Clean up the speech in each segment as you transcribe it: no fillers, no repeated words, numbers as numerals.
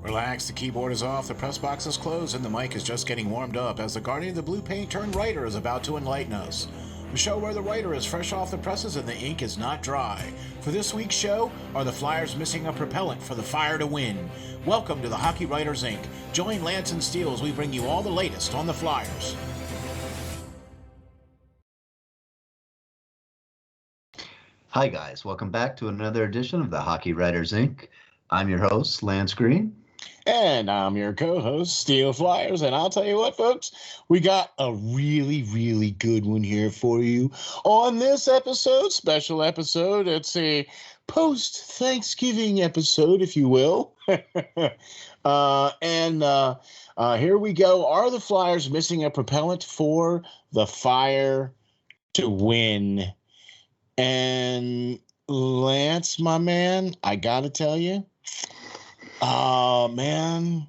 Relax, the keyboard is off, the press box is closed, and the mic is just getting warmed up as the Guardian of the Blue Paint turned writer is about to enlighten us. The show where the writer is fresh off the presses and the ink is not dry. For this week's show, are the Flyers missing a propellant for the Fire to win? Welcome to the Hockey Writers Inc. Join Lance and Steel as we bring you all the latest on the Flyers. Hi guys, welcome back to another edition of the Hockey Writers Inc. I'm your host, Lance Green. And I'm your co-host, SteelFlyers. And I'll tell you what, folks, we got a really, really good one here for you on this episode, special episode. It's a post-Thanksgiving episode, if you will. Here we go. Are the Flyers missing a propellant for the Fire to win? And Lance, my man, I got to tell you, man.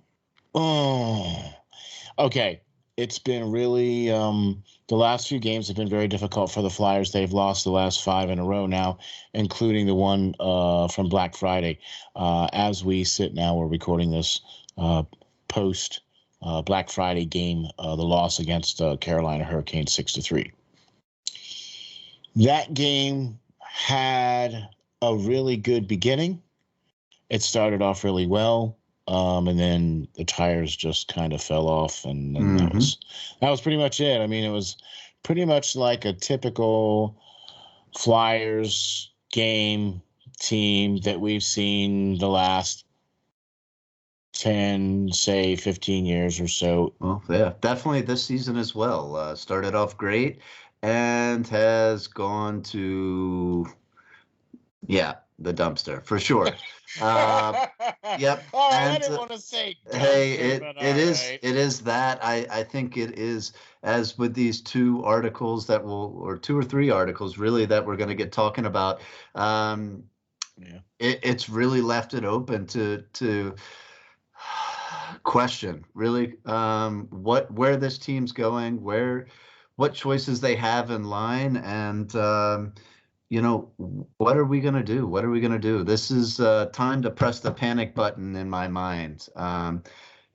Oh, okay. It's been really, the last few games have been very difficult for the Flyers. They've lost the last 5 in a row now, including the one from Black Friday. As we sit now, we're recording this post Black Friday game, the loss against Carolina Hurricanes 6-3. That game had a really good beginning. It started off really well, and then the tires just kind of fell off, and that was pretty much it. I mean, it was pretty much like a typical Flyers game team that we've seen the last 10, say 15 years or so. Well, yeah, definitely this season as well. Started off great and has gone to, the dumpster for sure. Yep. Oh, I didn't want to say dumpster, hey, it right. is that. I think it is, as with these 2 articles that or 2 or 3 articles really that we're going to get talking about. It's really left it open to question really where this team's going, what choices they have in line, and what are we going to do? What are we going to do? This is time to press the panic button in my mind.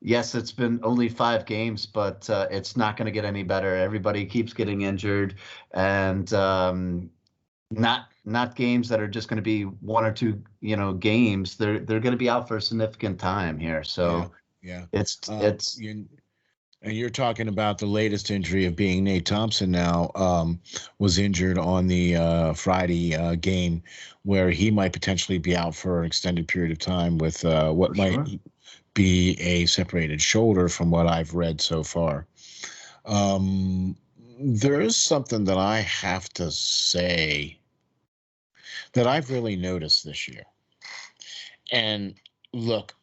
Yes, it's been only 5 games, but it's not going to get any better. Everybody keeps getting injured, and not games that are just going to be 1 or 2, games. They're going to be out for a significant time here. So And you're talking about the latest injury of being Nate Thompson now, was injured on the Friday game, where he might potentially be out for an extend period of time with what might be a separated shoulder from what I've read so far. There is something that I have to say that I've really noticed this year. And look,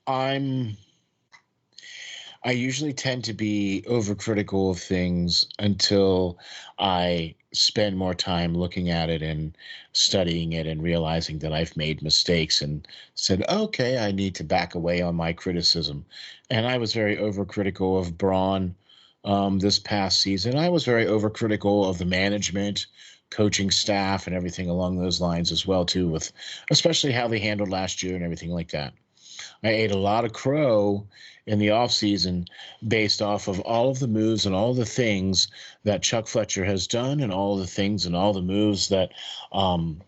I usually tend to be overcritical of things until I spend more time looking at it and studying it and realizing that I've made mistakes and said, okay, I need to back away on my criticism. And I was very overcritical of Braun this past season. I was very overcritical of the management, coaching staff, and everything along those lines as well, too, with especially how they handled last year and everything like that. I ate a lot of crow in the offseason based off of all of the moves and all the things that Chuck Fletcher has done, and all the things and all the moves that Alain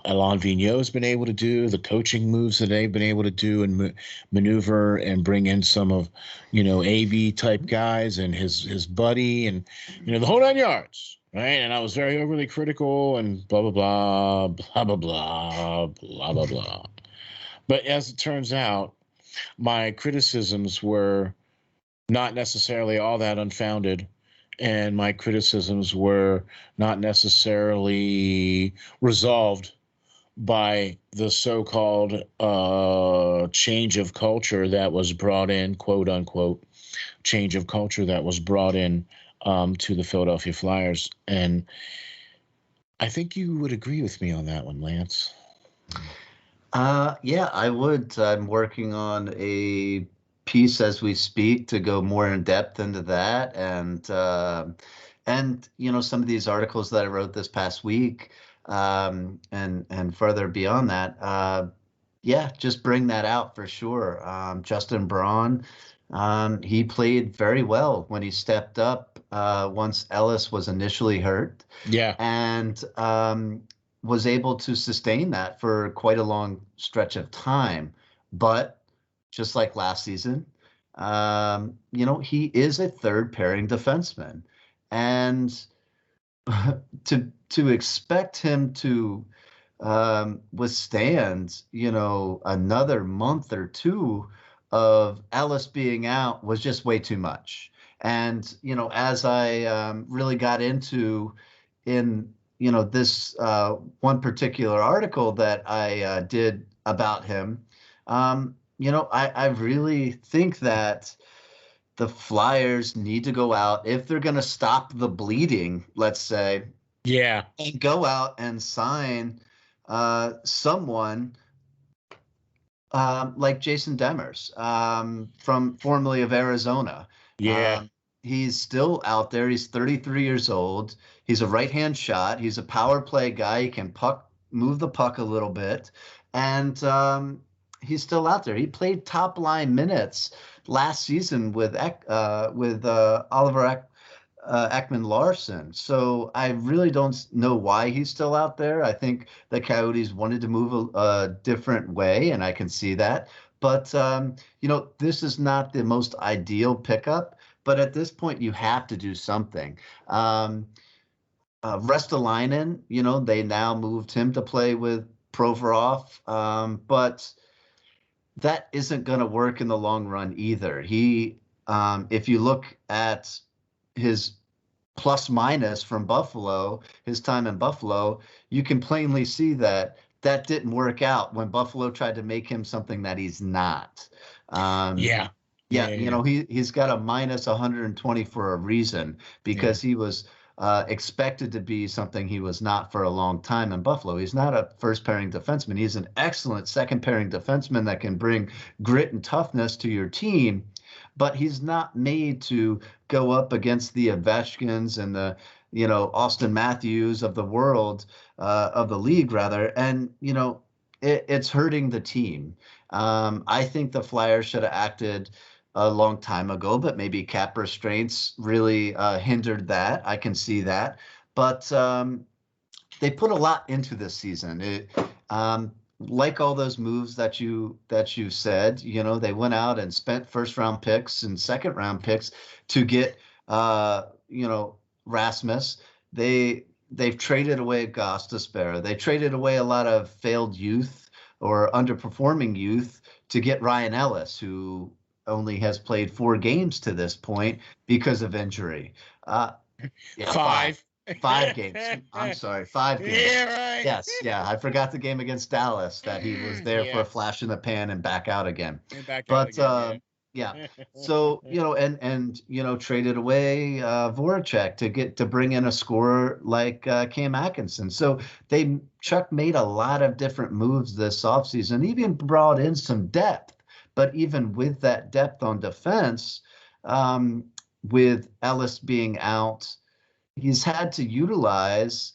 Vigneault has been able to do, the coaching moves that they've been able to do and maneuver and bring in some of, AV type guys and his buddy and, the whole 9 yards. Right. And I was very overly critical and blah, blah, blah, blah, blah, blah, blah, blah, blah. But as it turns out, my criticisms were not necessarily all that unfounded, and my criticisms were not necessarily resolved by the so-called change of culture that was brought in, quote unquote, change of culture that was brought in to the Philadelphia Flyers. And I think you would agree with me on that one, Lance. Yeah, I would. I'm working on a piece as we speak to go more in depth into that, and some of these articles that I wrote this past week, and further beyond that. Yeah, just bring that out for sure. Justin Braun, he played very well when he stepped up once Ellis was initially hurt, Yeah. and was able to sustain that for quite a long stretch of time. But just like last season, he is a third pairing defenseman, and to expect him to withstand, another month or two of Ellis being out was just way too much. And, as I really got into in, this one particular article that I did about him, I really think that the Flyers need to go out if they're going to stop the bleeding, let's say, Yeah. and go out and sign someone like Jason Demers, from formerly of Arizona. Yeah. He's still out there. He's 33 years old. He's a right-hand shot. He's a power play guy. He can move the puck a little bit, and he's still out there. He played top line minutes last season with Oliver Ekman Larson. So I really don't know why he's still out there. I think the Coyotes wanted to move a different way, and I can see that. But this is not the most ideal pickup. But at this point, you have to do something. Restalainen, they now moved him to play with Provorov, but that isn't going to work in the long run either. If you look at his plus minus from Buffalo, his time in Buffalo, you can plainly see that didn't work out when Buffalo tried to make him something that he's not. Yeah. He's got a minus 120 for a reason, because he was expected to be something he was not for a long time in Buffalo. He's not a first pairing defenseman. He's an excellent second pairing defenseman that can bring grit and toughness to your team, but he's not made to go up against the Ovechkins and the, Austin Matthews of the world, of the league rather. And, it's hurting the team. I think the Flyers should have acted a long time ago, but maybe cap restraints really hindered that. I can see that. But they put a lot into this season. Like all those moves that you said, they went out and spent first round picks and second round picks to get Rasmus. They've traded away Gostisbehere. They traded away a lot of failed youth or underperforming youth to get Ryan Ellis, who only has played 4 games to this point because of injury. Five. 5 games. I'm sorry, 5 games. Yeah, right. Yes, yeah. I forgot the game against Dallas that he was there for a flash in the pan and back out again. Yeah. So, and traded away Voracek to bring in a scorer like Cam Atkinson. So Chuck made a lot of different moves this offseason, even brought in some depth. But even with that depth on defense, with Ellis being out, he's had to utilize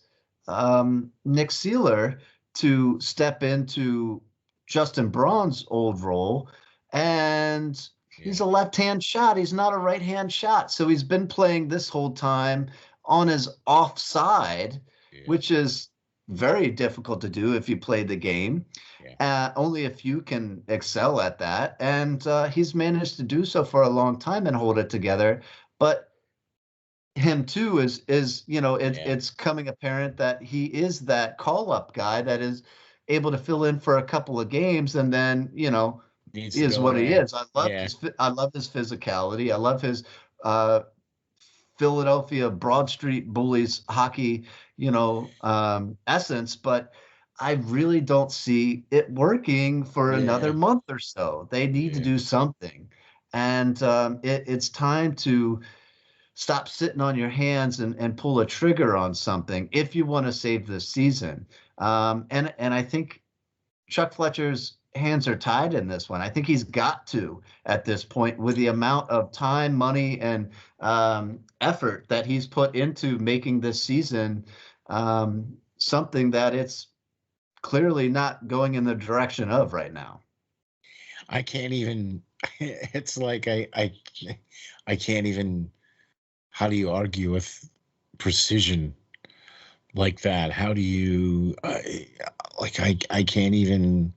Nick Seeler to step into Justin Braun's old role. And he's a left-hand shot. He's not a right-hand shot. So he's been playing this whole time on his offside, which is very difficult to do if you play the game. Only a few can excel at that. And he's managed to do so for a long time and hold it together. But him too it's coming apparent that he is that call-up guy that is able to fill in for a couple of games and then, is what he is. I love his physicality. I love his Philadelphia Broad Street Bullies hockey, essence, but I really don't see it working for another month or so. They need to do something. And it's time to stop sitting on your hands and pull a trigger on something if you want to save this season. And I think Chuck Fletcher's hands are tied in this one. I think he's got to at this point, with the amount of time, money, and effort that he's put into making this season something that it's clearly not going in the direction of right now. I can't even. It's like I can't even. How do you argue with precision like that? How do you I can't even.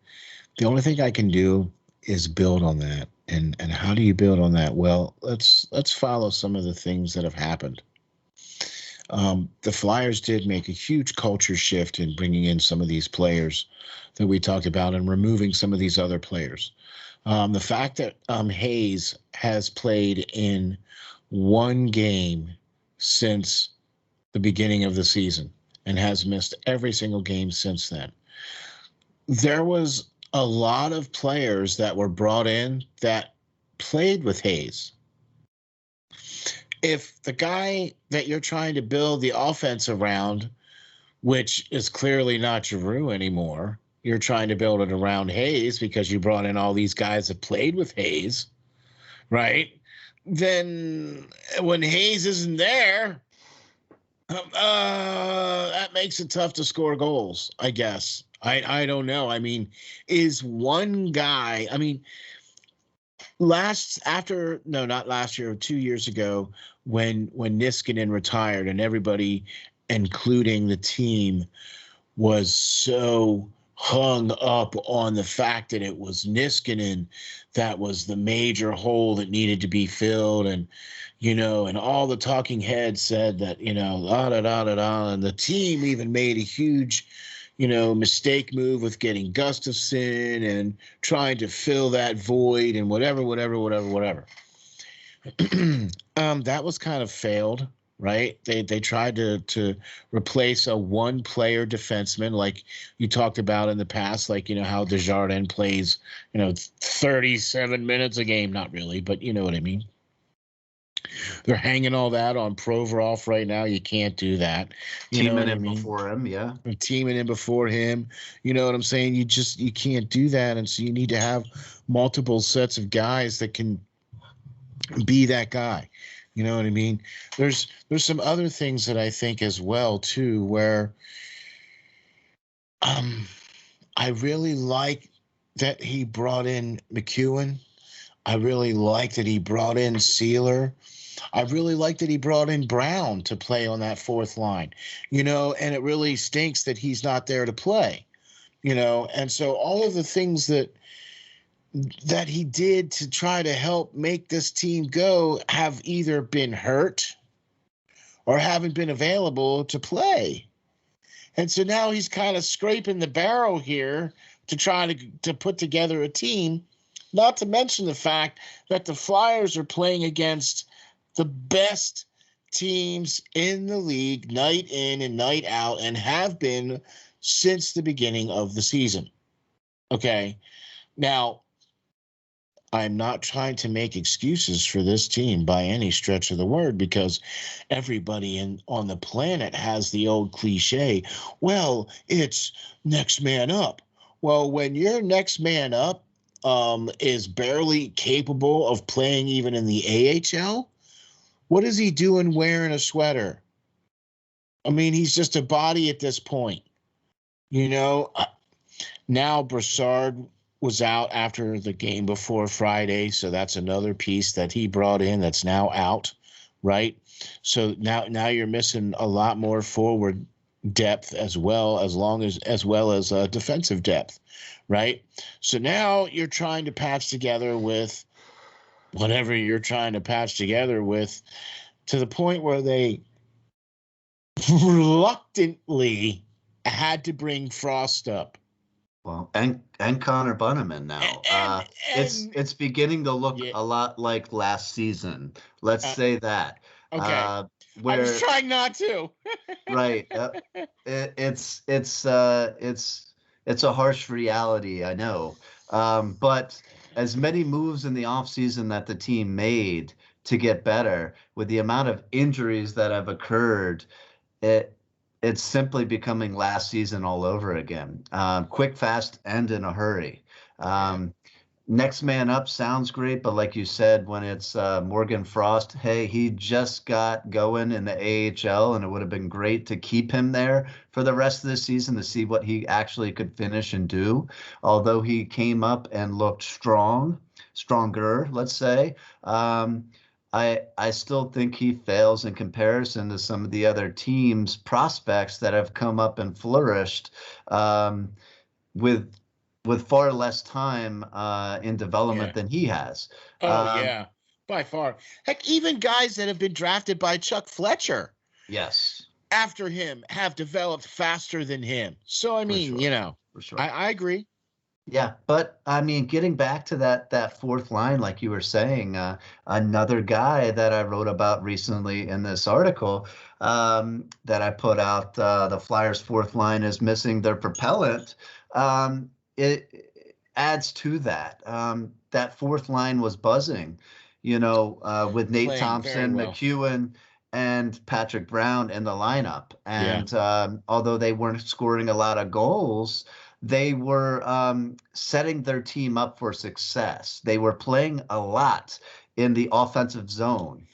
The only thing I can do is build on that. And how do you build on that? Well, let's follow some of the things that have happened. The Flyers did make a huge culture shift in bringing in some of these players that we talked about and removing some of these other players. The fact that Hayes has played in one game since the beginning of the season and has missed every single game since then. There was a lot of players that were brought in that played with Hayes. If the guy that you're trying to build the offense around, which is clearly not Giroux anymore, you're trying to build it around Hayes because you brought in all these guys that played with Hayes, right? Then when Hayes isn't there, that makes it tough to score goals, I guess. I don't know. I mean, is one guy, I mean, not last year, 2 years ago, when Niskanen retired and everybody, including the team, was so hung up on the fact that it was Niskanen that was the major hole that needed to be filled. And, and all the talking heads said that, da, da, da, da, da, and the team even made a huge, mistake move with getting Gustafson and trying to fill that void and whatever. That was kind of failed, right? They tried to replace a one-player defenseman like you talked about in the past, like, how Desjardins plays, 37 minutes a game. Not really, but you know what I mean. They're hanging all that on Provorov right now. You can't do that. Teaming in before him, yeah. Teaming in before him. You know what I'm saying? You can't do that. And so you need to have multiple sets of guys that can be that guy. You know what I mean? There's some other things that I think as well, too, where I really like that he brought in McEwen. I really like that he brought in Sealer. I really like that he brought in Braun to play on that fourth line, and it really stinks that he's not there to play, and so all of the things that he did to try to help make this team go have either been hurt or haven't been available to play. And so now he's kind of scraping the barrel here to try to put together a team, not to mention the fact that the Flyers are playing against the best teams in the league night in and night out and have been since the beginning of the season. Okay. Now, I'm not trying to make excuses for this team by any stretch of the word, because everybody on the planet has the old cliche, well, it's next man up. Well, when your next man up is barely capable of playing even in the AHL, what is he doing wearing a sweater? I mean, he's just a body at this point. Now Brassard was out after the game before Friday, so that's another piece that he brought in that's now out, right? So now you're missing a lot more forward depth as well as defensive depth, right? So now you're trying to patch together with whatever you're trying to patch together with, to the point where they reluctantly had to bring Frost up. Well, and Connor Bunnaman now. It's beginning to look a lot like last season. Let's say that. Okay. I was trying not to. Right. It's a harsh reality, I know. But as many moves in the offseason that the team made to get better, with the amount of injuries that have occurred, it's simply becoming last season all over again. Quick, fast, and in a hurry. next man up sounds great, but like you said, when it's Morgan Frost, hey, he just got going in the AHL, and it would have been great to keep him there for the rest of the season to see what he actually could finish and do. Although he came up and looked stronger, let's say. I still think he fails in comparison to some of the other teams' prospects that have come up and flourished with far less time in development Yeah. than he has. Oh, yeah, by far. Heck, even guys that have been drafted by Chuck Fletcher Yes, after him have developed faster than him. So, I for mean, sure, for sure. I agree. Yeah, but I mean, getting back to that fourth line, like you were saying, another guy that I wrote about recently in this article that I put out, the Flyers' fourth line is missing their propellant. It adds to that. That fourth line was buzzing, with Nate Playing very Thompson, well. McEwen, and Patrick Brown in the lineup. Yeah. And although they weren't scoring a lot of goals, they were setting their team up for success. They were playing a lot in the offensive zone,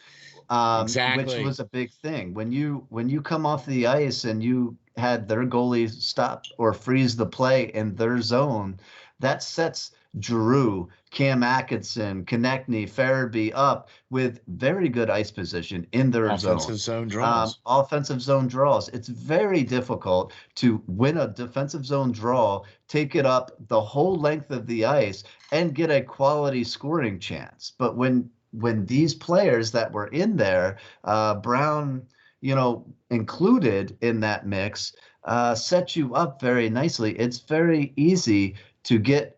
which Exactly. was a big thing. When you come off the ice and you had their goalie stop or freeze the play in their zone, that sets Giroux, Cam Atkinson, Konechny, Farabee up with very good ice position in their Offensive zone draws. offensive zone draws. It's very difficult to win a defensive zone draw, take it up the whole length of the ice, and get a quality scoring chance. But when these players that were in there, Braun, included in that mix, set you up very nicely. It's very easy to get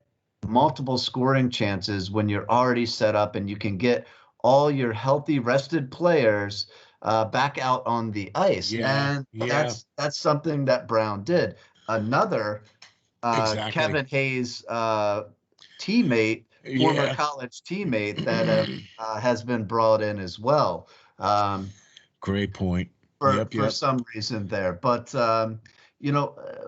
multiple scoring chances when you're already set up and you can get all your healthy, rested players back out on the ice. Yeah. And Yeah. that's something that Braun did. Another Exactly. Kevin Hayes teammate, former Yeah. college teammate that has been brought in as well. Great point. For Yep. Yep. some reason there. But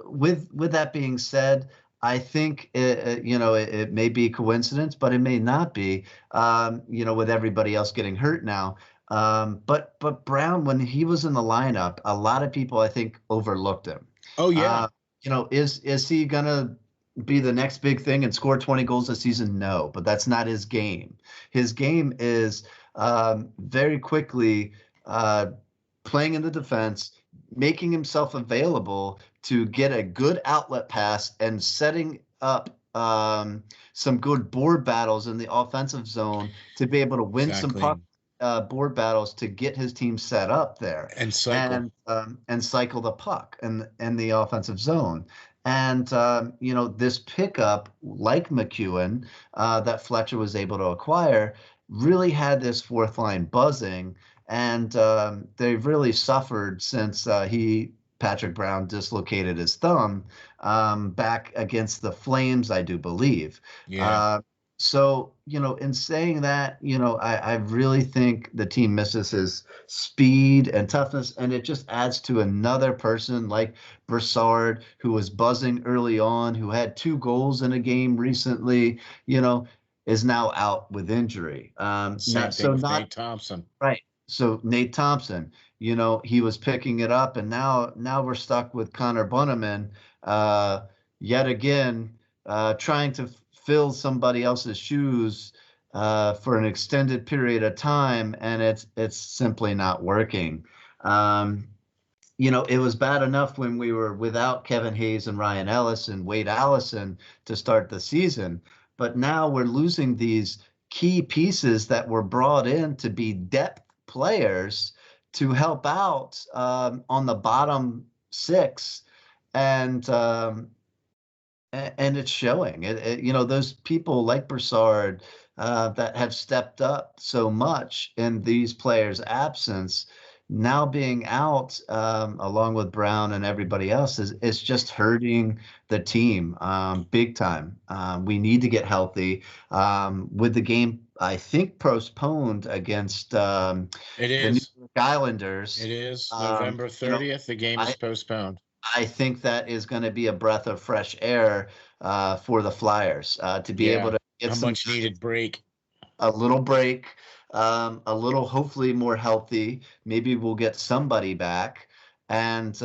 with that being said, I think it may be coincidence, but it may not be. With everybody else getting hurt now. But Braun, when he was in the lineup, a lot of people I think overlooked him. Oh, yeah. Is he gonna be the next big thing and score 20 goals a season? No, but that's not his game. His game is very quickly playing in the defense, making himself available to get a good outlet pass and setting up some good board battles in the offensive zone to be able to win Exactly. some board battles to get his team set up there And cycle. and cycle the puck in the offensive zone. And this pickup, like McEwen, that Fletcher was able to acquire, really had this fourth line buzzing. And they've really suffered since Patrick Brown dislocated his thumb back against the Flames, I do believe. Yeah. So, in saying that, I really think the team misses his speed and toughness, and it just adds to another person like Brassard, who was buzzing early on, who had 2 goals in a game recently, is now out with injury. Same thing with Nate Thompson. Right. So Nate Thompson, he was picking it up, and now we're stuck with Connor Bunnaman yet again, trying to fill somebody else's shoes for an extended period of time, and it's simply not working. It was bad enough when we were without Kevin Hayes and Ryan Ellis and Wade Allison to start the season, but now we're losing these key pieces that were brought in to be depth players to help out on the bottom 6, and it's showing. Those people like Brassard that have stepped up so much in these players' absence, now being out along with Braun and everybody else is just hurting the team big time. We need to get healthy. With the game, I think, postponed against the New York Islanders. It is November 30th. The game is postponed. I think that is going to be a breath of fresh air for the Flyers to be able to get A some much needed break. a little break, a little hopefully more healthy. Maybe we'll get somebody back and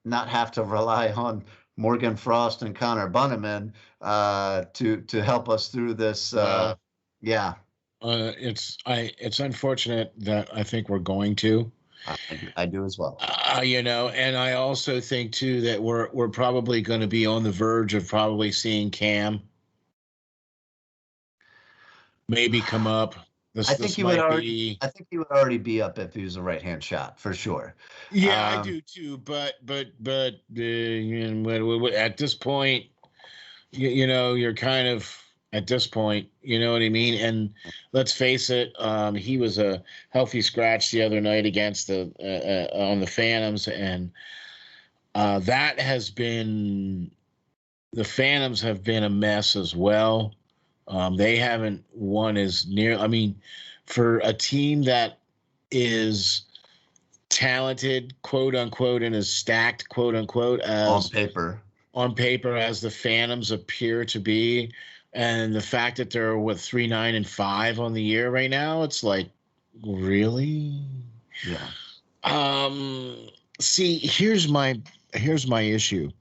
not have to rely on Morgan Frost and Connor Bunneman to help us through this. Well, Yeah, it's unfortunate that I think we're going to. I do as well. And I also think too that we're probably going to be on the verge of probably seeing Cam maybe come up. This might be. I think he would already be up if he was a right-hand shot for sure. Yeah, I do too. But at this point, you're kind of at this point, you know what I mean? And let's face it, he was a healthy scratch the other night against the on the Phantoms, and that has been the Phantoms have been a mess as well. They haven't won as near. I mean, for a team that is talented, quote unquote, and is stacked, quote unquote, as on paper as the Phantoms appear to be, and the fact that they're 3-9-5 on the year right now, it's like, really? Yeah. See, here's my issue.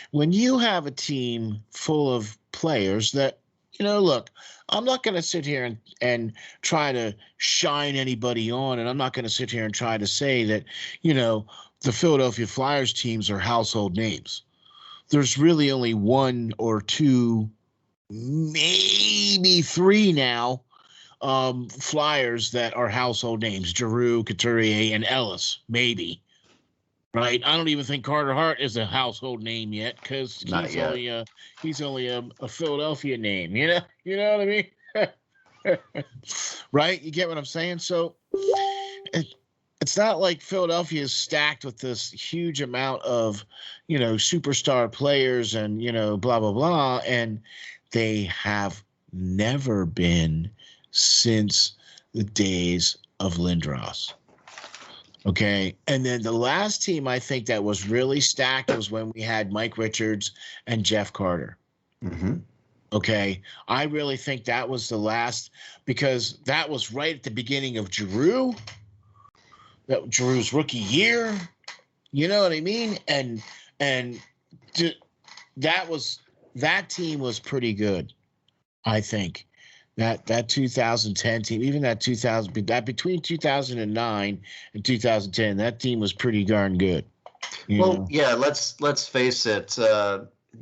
When you have a team full of players that, look, I'm not going to sit here and try to shine anybody on, and I'm not going to sit here and try to say that, the Philadelphia Flyers teams are household names. There's really only one or two, maybe three now, Flyers that are household names: Giroux, Couturier, and Ellis, maybe. Right? I don't even think Carter Hart is a household name yet because he's only a Philadelphia name. You know what I mean? Right? You get what I'm saying? So it's not like Philadelphia is stacked with this huge amount of, superstar players and, blah, blah, blah. And they have never been since the days of Lindros. Okay. And then the last team I think that was really stacked was when we had Mike Richards and Jeff Carter. Mm-hmm. Okay. I really think that was the last, because that was right at the beginning of Giroux's rookie year. You know what I mean? And that team was pretty good, I think. That 2010 team, even that between 2009 and 2010, that team was pretty darn good. Yeah, let's face it.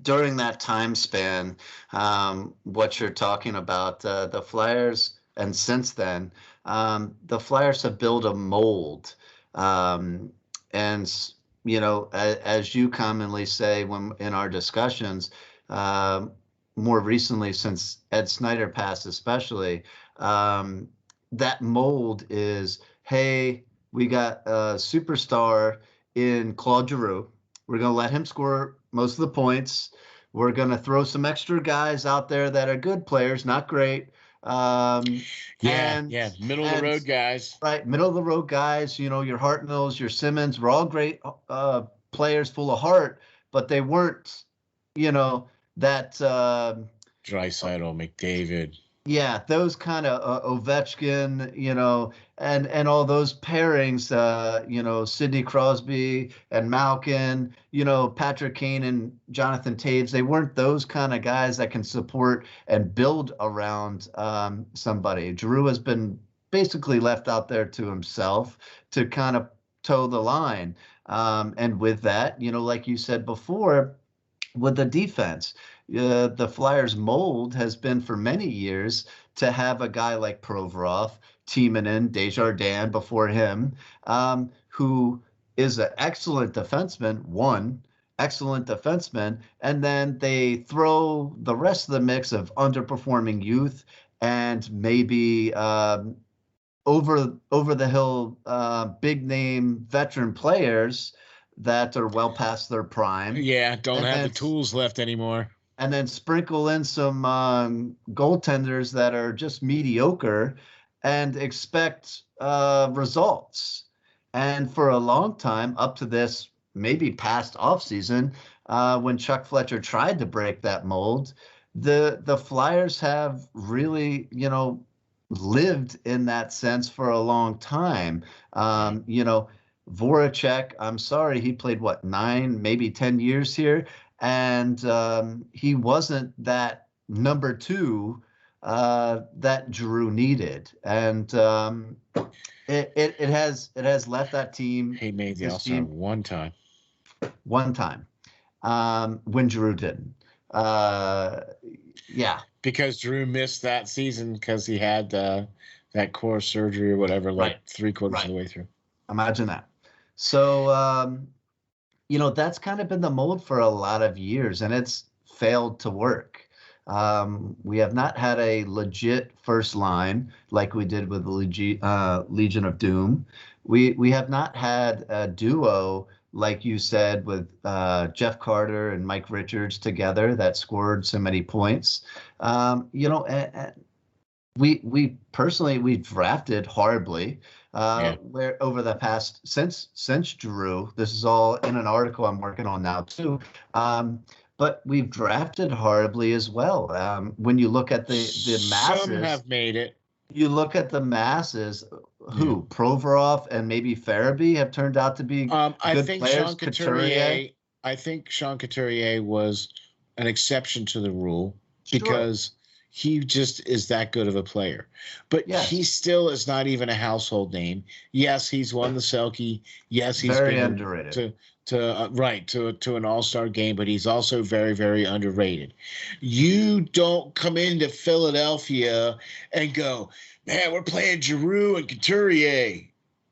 During that time span, what you're talking about, the Flyers, and since then, the Flyers have built a mold, and as you commonly say when in our discussions. More recently, since Ed Snyder passed especially, that mold is, hey, we got a superstar in Claude Giroux. We're going to let him score most of the points. We're going to throw some extra guys out there that are good players, not great. Middle of the road guys. Right, middle of the road guys, your Hartnells, your Simmons, were all great players full of heart, but they weren't, that Draisaitl, McDavid. Yeah, those kind of Ovechkin, and all those pairings, Sidney Crosby and Malkin, Patrick Kane and Jonathan Taves. They weren't those kind of guys that can support and build around somebody. Giroux has been basically left out there to himself to kind of toe the line. And with that, like you said before, with the defense, the Flyers mold has been for many years to have a guy like Provorov, Timonen, Desjardins before him, who is an excellent defenseman, and then they throw the rest of the mix of underperforming youth and maybe over the hill big name veteran players that are well past their prime. Yeah, don't have the tools left anymore. And then sprinkle in some goaltenders that are just mediocre and expect results. And for a long time, up to this maybe past offseason, when Chuck Fletcher tried to break that mold, the Flyers have really, lived in that sense for a long time. Voracek, I'm sorry, he played what, 9, maybe 10 years here, and he wasn't that number 2 that Giroux needed, and it has left that team. He made the his All-Star team one time. one time when Giroux didn't. Yeah, Because Drew missed that season because he had that core surgery or whatever, like Right. 3/4 of the way through. imagine that. So that's kind of been the mold for a lot of years, and it's failed to work. We have not had a legit first line like we did with the Legion of Doom. We have not had a duo like you said with Jeff Carter and Mike Richards together that scored so many points. We personally we drafted horribly. Where over the past since Giroux, this is all in an article I'm working on now too. But we've drafted horribly as well. When you look at the masses, some have made it. You look at the masses. Who Provorov and maybe Farabee have turned out to be I good think players. Sean Couturier. I think Sean Couturier was an exception to the rule because he just is that good of a player. But he still is not even a household name. Yes, he's won the Selke. Yes, he's very been underrated to an All-Star game, but he's also very, very underrated. You don't come into Philadelphia and go, man, we're playing Giroux and Couturier.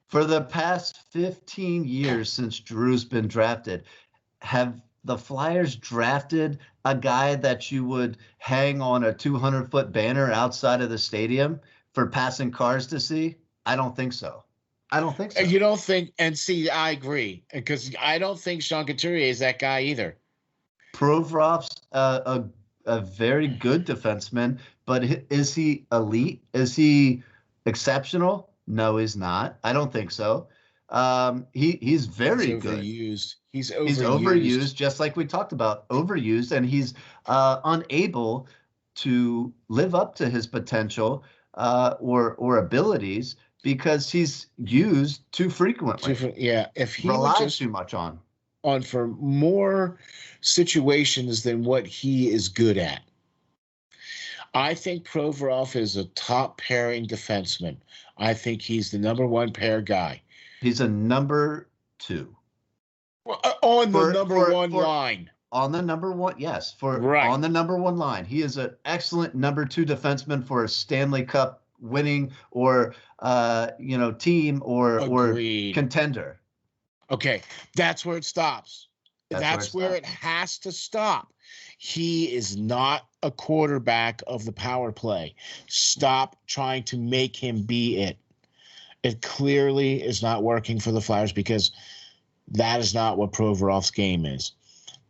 For the past 15 years since Giroux's been drafted, have the Flyers drafted a guy that you would hang on a 200-foot banner outside of the stadium for passing cars to see? I don't think so. You don't think, and see, I agree, because I don't think Sean Couturier is that guy either. Provorov's a very good defenseman, but is he elite? Is he exceptional? No, he's not. I don't think so. He's very good. He's overused, just like we talked about, overused, and he's unable to live up to his potential or abilities because he's used too frequently. If he relies just too much on for more situations than what he is good at. I think Provorov is a top pairing defenseman. I think he's the number 1 pair guy. He's a number 2. On the number 1 line. On the number 1, yes. On the number 1 line. He is an excellent number 2 defenseman for a Stanley Cup winning or team or contender. Okay, that's where it stops. That's where it has to stop. He is not a quarterback of the power play. Stop trying to make him be it. It clearly is not working for the Flyers because that is not what Provorov's game is.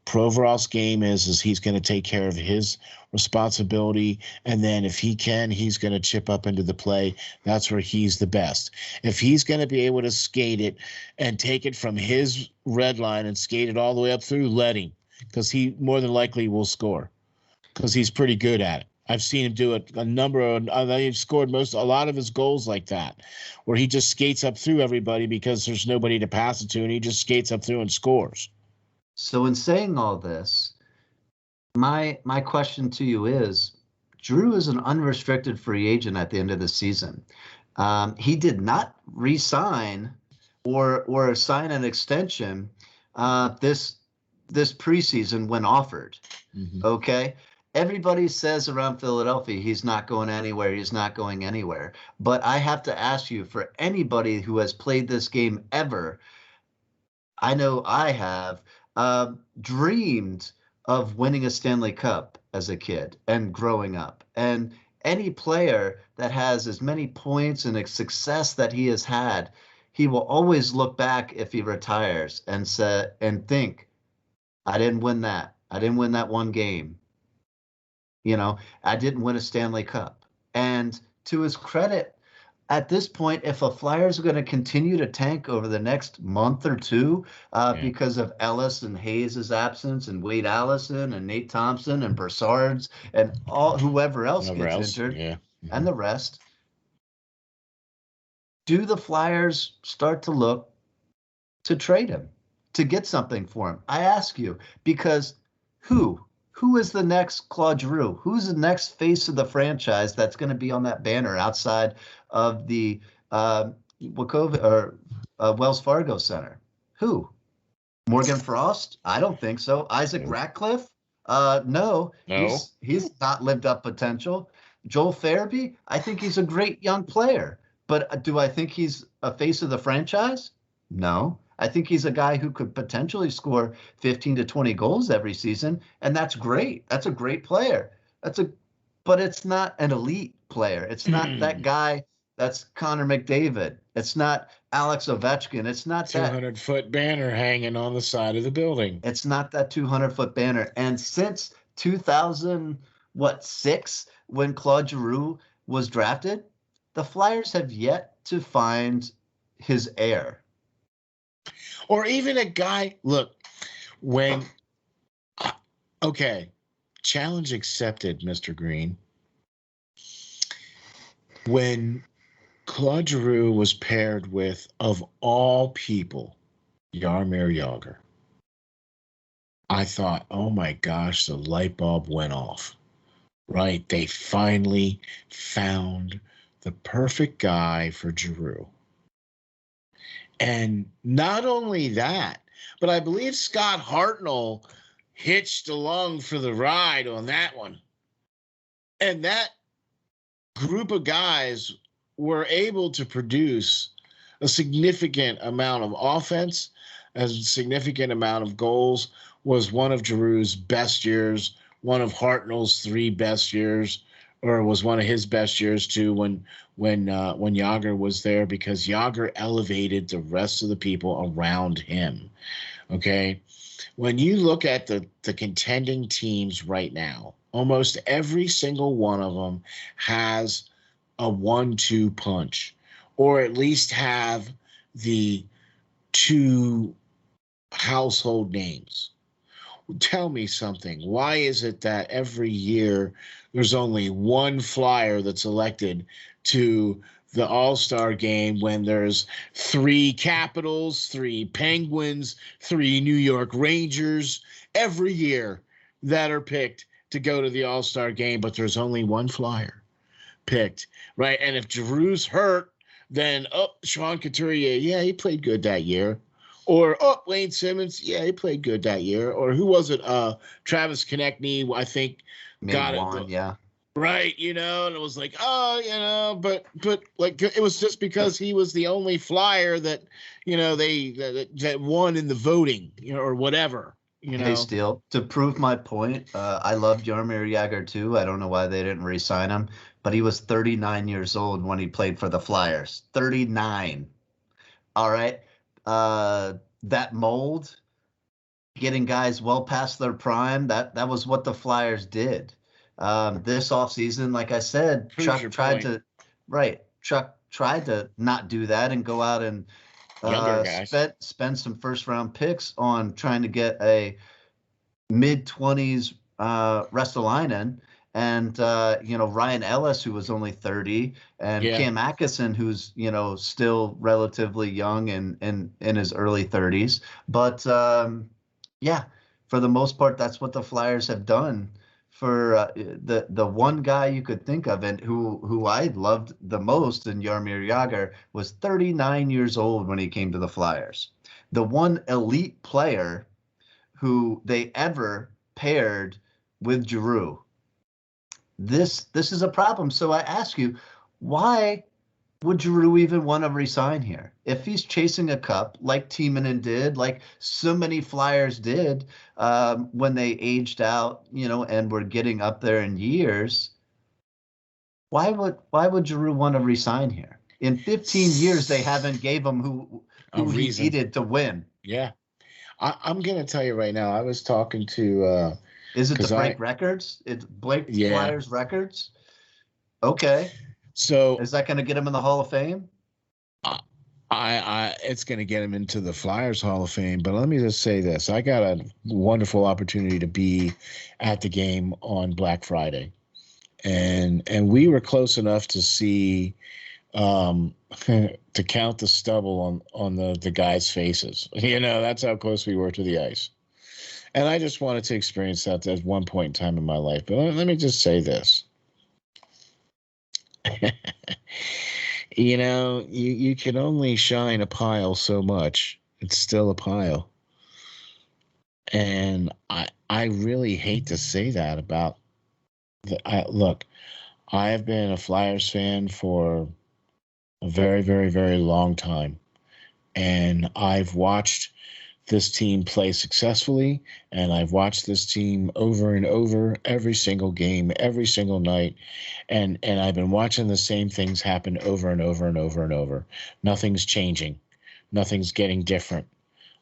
Provorov's game is he's going to take care of his responsibility, and then if he can, he's going to chip up into the play. That's where he's the best. If he's going to be able to skate it and take it from his red line and skate it all the way up through, let him, because he more than likely will score because he's pretty good at it. I've seen him do it he's scored a lot of his goals like that, where he just skates up through everybody because there's nobody to pass it to, and he just skates up through and scores. So in saying all this, my question to you is, Giroux is an unrestricted free agent at the end of the season. He did not re-sign or sign an extension this preseason when offered. Mm-hmm. Okay? Everybody says around Philadelphia he's not going anywhere. He's not going anywhere. But I have to ask you, for anybody who has played this game ever, I know I have, dreamed of winning a Stanley Cup as a kid and growing up. And any player that has as many points and success that he has had, he will always look back if he retires and think, I didn't win that. I didn't win that one game. I didn't win a Stanley Cup. And to his credit, at this point, if the Flyers are going to continue to tank over the next month or two because of Ellis and Hayes' absence and Wade Allison and Nate Thompson and Brassard's and all whoever else gets injured yeah. and the rest, do the Flyers start to look to trade him, to get something for him? I ask you, because who is the next Claude Giroux? Who's the next face of the franchise that's going to be on that banner outside of the Wells Fargo Center? Who? Morgan Frost? I don't think so. Isaac Ratcliffe? No. He's not lived up potential. Joel Farabee? I think he's a great young player, but do I think he's a face of the franchise? No. I think he's a guy who could potentially score 15 to 20 goals every season, and that's great. That's a great player. But it's not an elite player. It's not that guy that's Connor McDavid. It's not Alex Ovechkin. It's not that 200-foot banner hanging on the side of the building. It's not that 200-foot banner. And since 2006, when Claude Giroux was drafted, the Flyers have yet to find his heir. Or even a guy, look, challenge accepted, Mr. Green. When Claude Giroux was paired with, of all people, Jaromir Jagr, I thought, oh my gosh, the light bulb went off, right? They finally found the perfect guy for Giroux. And not only that, but I believe Scott Hartnell hitched along for the ride on that one. And that group of guys were able to produce a significant amount of offense, a significant amount of goals. Was one of Giroux's best years, one of Hartnell's 3 best years, or was one of his best years too when Jagr was there, because Jagr elevated the rest of the people around him. Okay. When you look at the contending teams right now, almost every single one of them has a 1-2 punch, or at least have the 2 household names. Tell me something. Why is it that every year there's only one Flyer that's elected to the All-Star game when there's 3 Capitals, 3 Penguins, 3 New York Rangers every year that are picked to go to the All-Star game, but there's only one Flyer picked, right? And if Giroux's hurt, then, Sean Couturier, yeah, he played good that year. Or, Wayne Simmons, yeah, he played good that year. Or who was it? Travis Konechny, I think, got it. Yeah. Right, and it was like, but like it was just because he was the only Flyer that, that won in the voting, or whatever. Hey, Steel, to prove my point, I love Jaromir Jagr too. I don't know why they didn't re-sign him, but he was 39 years old when he played for the Flyers. 39. All right. That mold, getting guys well past their prime, that was what the Flyers did. This offseason, like I said, Chuck tried to not do that and go out and spend some first-round picks on trying to get a mid-20s Ristolainen and Ryan Ellis, who was only 30, and Cam Atkinson, who's still relatively young and in his early 30s. But for the most part, that's what the Flyers have done for the one guy you could think of, and who I loved the most, in Jaromir Jagr, was 39 years old when he came to the Flyers. The one elite player who they ever paired with Giroux. This is a problem. So I ask you, why would Giroux even want to resign here? If he's chasing a cup like Timonen did, like so many Flyers did when they aged out, and were getting up there in years, why would Giroux want to resign here? In 15 years, they haven't gave him who he needed to win. Yeah. I'm going to tell you right now, I was talking to... Is it the Blake records? It's Blake Flyers records? Okay. So Is that going to get him in the Hall of Fame? it's going to get him into the Flyers Hall of Fame. But let me just say this: I got a wonderful opportunity to be at the game on Black Friday, and we were close enough to see to count the stubble on the guys' faces. That's how close we were to the ice. And I just wanted to experience that at one point in time in my life. But let me just say this. You can only shine a pile so much. It's still a pile. And I really hate to say that about look, I have been a Flyers fan for a very, very, very long time. And I've watched this team play successfully, and I've watched this team over and over every single game, every single night, and I've been watching the same things happen over and over and over and over. Nothing's changing. Nothing's getting different.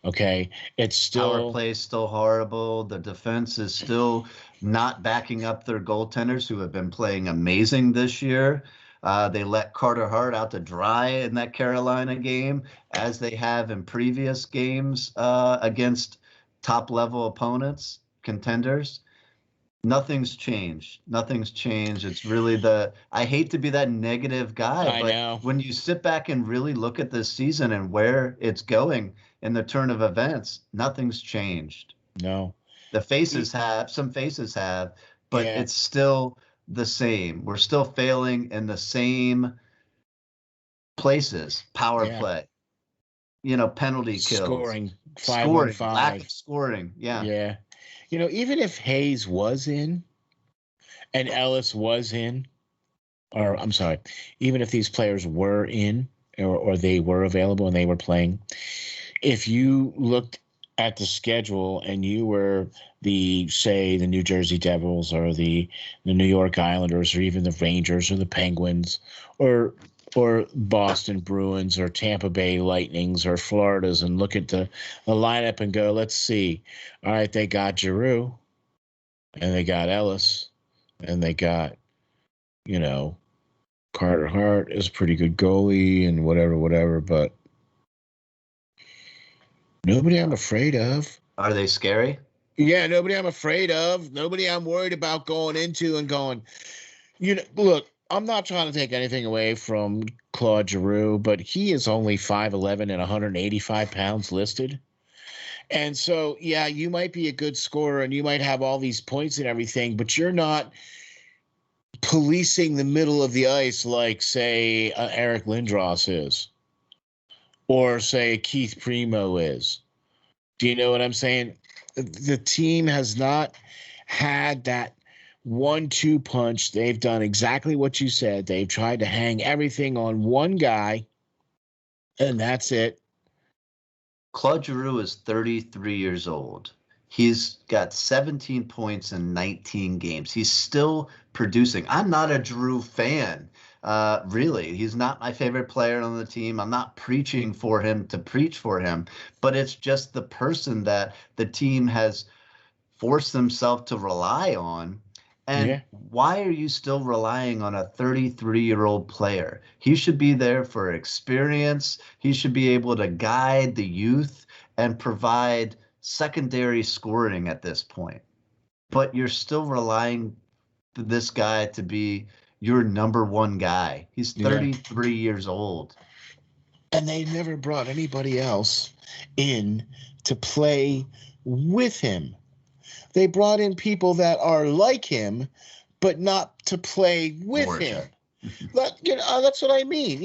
Okay? It's still Power play is still horrible. The defense is still not backing up their goaltenders who have been playing amazing this year. They let Carter Hart out to dry in that Carolina game, as they have in previous games against top-level opponents, contenders. Nothing's changed. Nothing's changed. It's really I hate to be that negative guy, I but know. when you sit back and really look at this season and where it's going in the turn of events, nothing's changed. No. Some faces have, but Yeah. it's still the same. We're still failing in the same places. Power play, penalty kills, Scoring 5-on-5. lack of scoring. Yeah. Yeah. Even if Hayes was in and Ellis was in, or I'm sorry, even if these players were in or they were available and they were playing, if you looked at the schedule and you were the New Jersey Devils or the New York Islanders or even the Rangers or the Penguins or Boston Bruins or Tampa Bay Lightnings or Floridas, and look at the lineup and go, let's see. All right, they got Giroux and they got Ellis and they got, Carter Hart is a pretty good goalie and whatever, but nobody I'm afraid of. Are they scary? Yeah, nobody I'm afraid of. Nobody I'm worried about going into and going, look, I'm not trying to take anything away from Claude Giroux, but he is only 5'11" and 185 pounds listed. And so, yeah, you might be a good scorer and you might have all these points and everything, but you're not policing the middle of the ice like, say, Eric Lindros is, or say Keith Primo is. Do you know what I'm saying? The team has not had that 1-2 punch. They've done exactly what you said. They've tried to hang everything on one guy, and that's it. Claude Giroux is 33 years old. He's got 17 points in 19 games. He's still producing. I'm not a Giroux fan, really. He's not my favorite player on the team. I'm not preaching for him to preach for him, but it's just the person that the team has forced themselves to rely on. And why are you still relying on a 33-year-old player? He should be there for experience. He should be able to guide the youth and provide secondary scoring at this point. But you're still relying on this guy to be your number one guy. He's 33 years old. And they never brought anybody else in to play with him. They brought in people that are like him, but not to play with him. That's what I mean.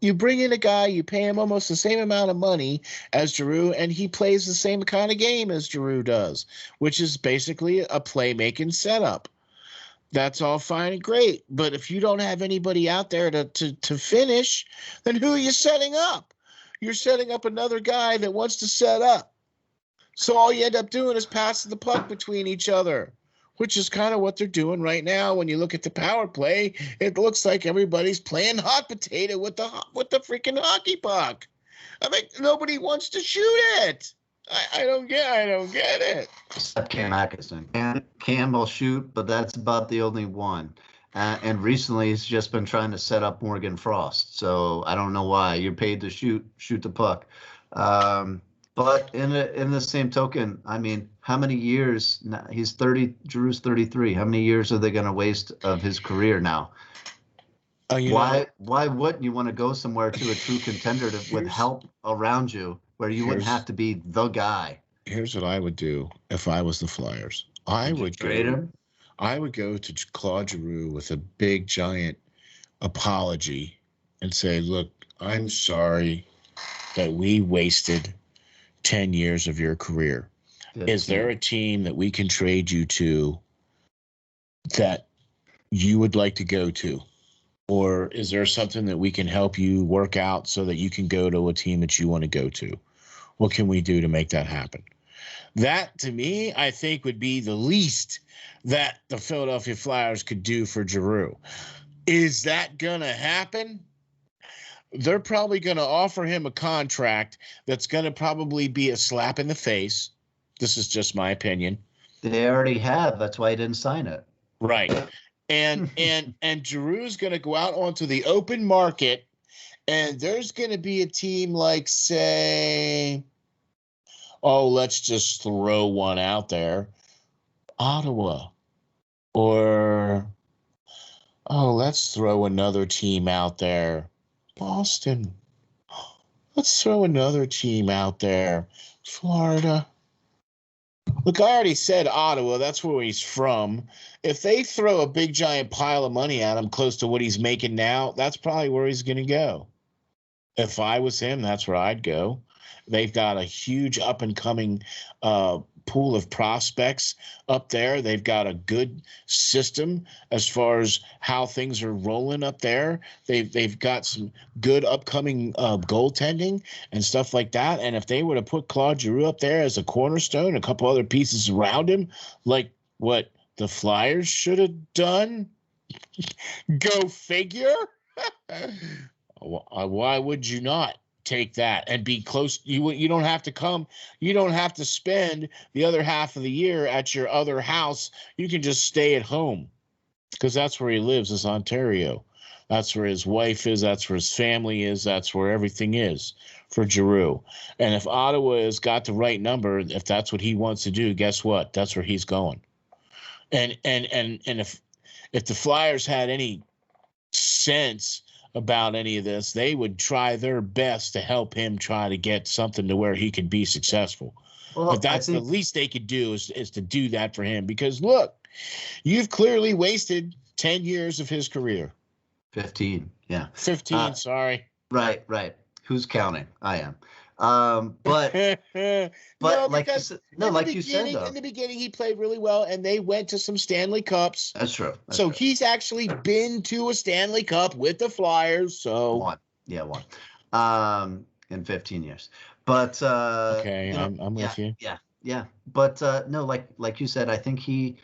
You bring in a guy, you pay him almost the same amount of money as Giroux, and he plays the same kind of game as Giroux does, which is basically a playmaking setup. That's all fine and great. But if you don't have anybody out there to finish, then who are you setting up? You're setting up another guy that wants to set up. So all you end up doing is passing the puck between each other, which is kind of what they're doing right now. When you look at the power play, it looks like everybody's playing hot potato with the freaking hockey puck. I mean, nobody wants to shoot it. I don't get it. Except Cam Atkinson. Cam will shoot, but that's about the only one. And recently he's just been trying to set up Morgan Frost. So I don't know why. You're paid to shoot the puck. But in the same token, I mean, how many years? He's 30. Drew's 33. How many years are they going to waste of his career now? Why wouldn't you want to go somewhere to a true contender with help around you where you wouldn't have to be the guy? Here's what I would do if I was the Flyers. I would go to Claude Giroux with a big giant apology and say, look, I'm sorry that we wasted 10 years of your career. Is there a team that we can trade you to that you would like to go to? Or is there something that we can help you work out so that you can go to a team that you want to go to? What can we do to make that happen? That, to me, I think would be the least that the Philadelphia Flyers could do for Giroux. Is that going to happen? They're probably going to offer him a contract that's going to probably be a slap in the face. This is just my opinion. They already have. That's why he didn't sign it. Right. And Giroux's going to go out onto the open market, and there's going to be a team like, say, let's just throw one out there, Ottawa, or let's throw another team out there, Boston. Let's throw another team out there, Florida. Look, I already said Ottawa. That's where he's from. If they throw a big giant pile of money at him close to what he's making now, that's probably where he's going to go. If I was him, that's where I'd go. They've got a huge up-and-coming pool of prospects up there. They've got a good system as far as how things are rolling up there. They've got some good upcoming goaltending and stuff like that. And if they were to put Claude Giroux up there as a cornerstone, a couple other pieces around him, like what the Flyers should have done, go figure. Why would you not take that and be close? You don't have to come. You don't have to spend the other half of the year at your other house. You can just stay at home because that's where he lives, is Ontario. That's where his wife is. That's where his family is. That's where everything is for Giroux. And if Ottawa has got the right number, if that's what he wants to do, guess what? That's where he's going. And if the Flyers had any sense about any of this, they would try their best to help him try to get something to where he could be successful. Well, but that's the least they could do is to do that for him, because look, you've clearly wasted 10 years of his career. 15. Yeah. 15. Sorry. Right. Who's counting? I am. But like you said, though. In the beginning, he played really well, and they went to some Stanley Cups. That's true. He's actually been to a Stanley Cup with the Flyers. So one. In 15 years. But okay, I'm with you. Yeah. But no, like you said, I think he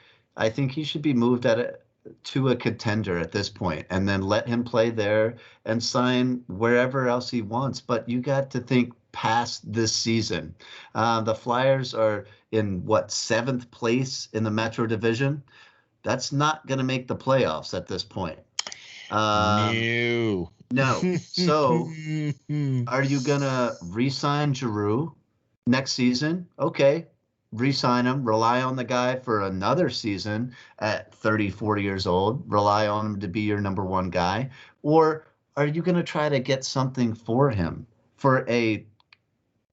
should be moved to a contender at this point, and then let him play there and sign wherever else he wants. But you got to think past this season. The Flyers are in 7th place in the Metro Division. That's not going to make the playoffs at this point. No. So are you going to re-sign Giroux next season? Okay. Re-sign him, rely on the guy for another season at 30, 40 years old, rely on him to be your number one guy? Or are you going to try to get something for him, for a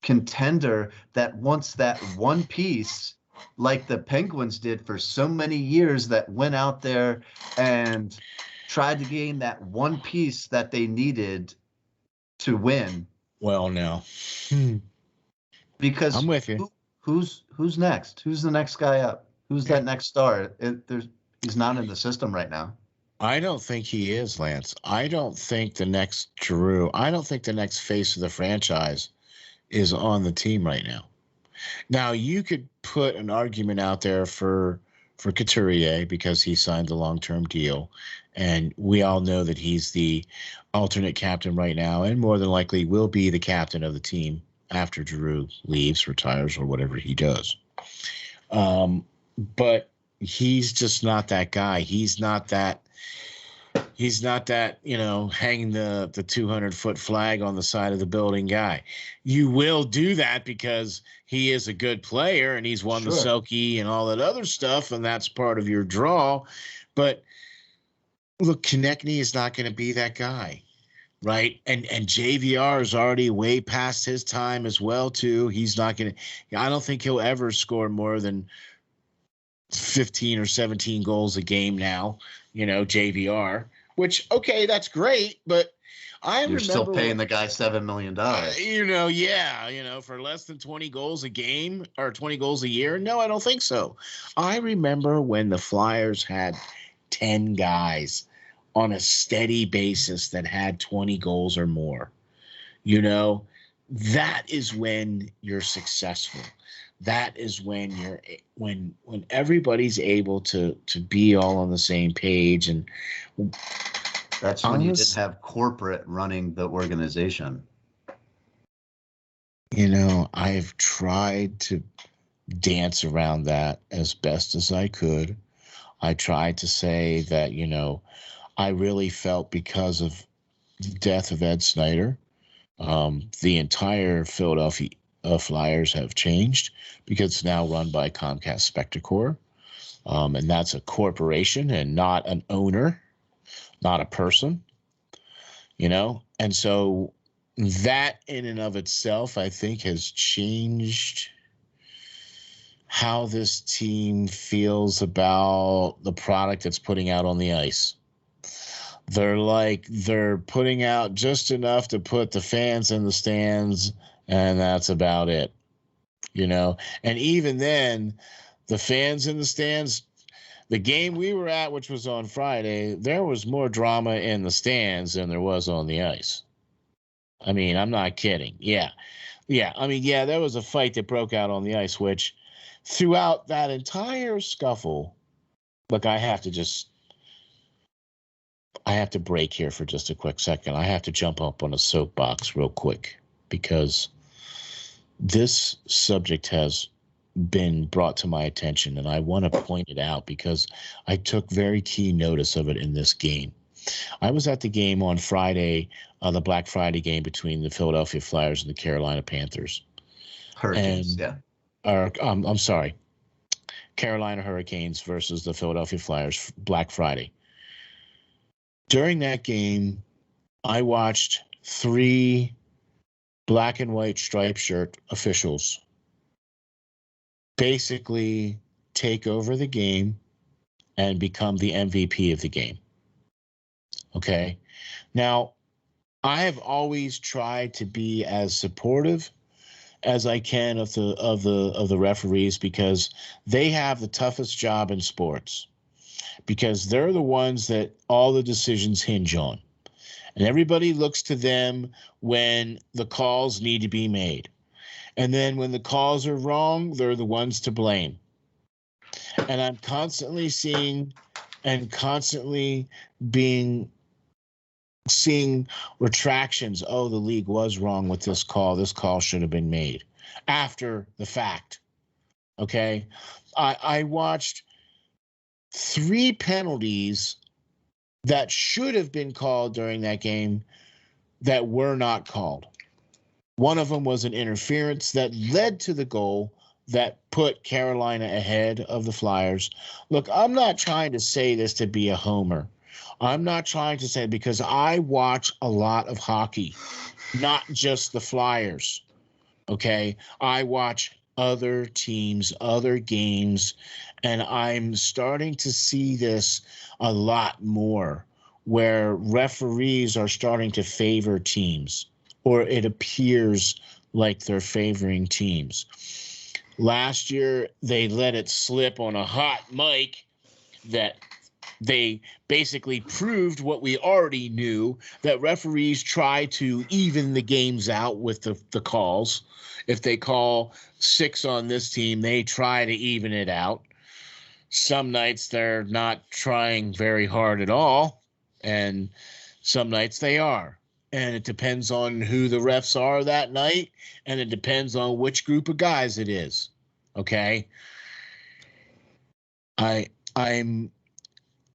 contender that wants that one piece, like the Penguins did for so many years, that went out there and tried to gain that one piece that they needed to win? Well, no. Because I'm with you. Who's next? Who's the next guy up? Who's that next star? He's not in the system right now. I don't think he is, Lance. I don't think the next Giroux, I don't think the next face of the franchise is on the team right now. Now, you could put an argument out there for Couturier because he signed a long-term deal, and we all know that he's the alternate captain right now and more than likely will be the captain of the team after Giroux leaves, retires, or whatever he does. But he's just not that guy. He's not that, hanging the 200-foot flag on the side of the building guy. You will do that because he is a good player and he's won the Sure. Selkie and all that other stuff, and that's part of your draw. But look, Konechny is not going to be that guy, right? And JVR is already way past his time as well, too. He's not going to – I don't think he'll ever score more than 15 or 17 goals a game now, JVR, which, okay, that's great, but I You're remember still paying the guy $7 million. For less than 20 goals a game or 20 goals a year. No, I don't think so. I remember when the Flyers had 10 guys on a steady basis that had 20 goals or more. That is when you're successful. That is when when everybody's able to be all on the same page. And that's when you didn't have corporate running the organization. I've tried to dance around that as best as I could. I tried to say that, I really felt because of the death of Ed Snyder, the entire Philadelphia Flyers have changed because it's now run by Comcast Spectacor. And that's a corporation and not an owner, not a person, And so that in and of itself, I think, has changed how this team feels about the product it's putting out on the ice. They're putting out just enough to put the fans in the stands, and that's about it, And even then, the fans in the stands, the game we were at, which was on Friday, there was more drama in the stands than there was on the ice. I mean, I'm not kidding. Yeah. I mean, there was a fight that broke out on the ice, which throughout that entire scuffle, look, I have to break here for just a quick second. I have to jump up on a soapbox real quick because this subject has been brought to my attention, and I want to point it out because I took very keen notice of it in this game. I was at the game on Friday, the Black Friday game between the Philadelphia Flyers and the Carolina Panthers. Hurricanes, I'm sorry, Carolina Hurricanes versus the Philadelphia Flyers, Black Friday. During that game, I watched 3 black and white striped shirt officials basically take over the game and become the MVP of the game. Okay. Now, I have always tried to be as supportive as I can of the referees because they have the toughest job in sports, because they're the ones that all the decisions hinge on. And everybody looks to them when the calls need to be made. And then when the calls are wrong, they're the ones to blame. And I'm constantly seeing retractions. Oh, the league was wrong with this call. This call should have been made after the fact. Okay. I watched 3 penalties that should have been called during that game that were not called. One of them was an interference that led to the goal that put Carolina ahead of the Flyers. Look, I'm not trying to say this to be a homer. I'm not trying to say it because I watch a lot of hockey, not just the Flyers. Okay? I watch other teams, other games, and I'm starting to see this a lot more where referees are starting to favor teams, or it appears like they're favoring teams. Last year, they let it slip on a hot mic that they basically proved what we already knew, that referees try to even the games out with the calls. If they call 6 on this team, they try to even it out. Some nights they're not trying very hard at all, and some nights they are. And it depends on who the refs are that night, and it depends on which group of guys it is. Okay? I I'm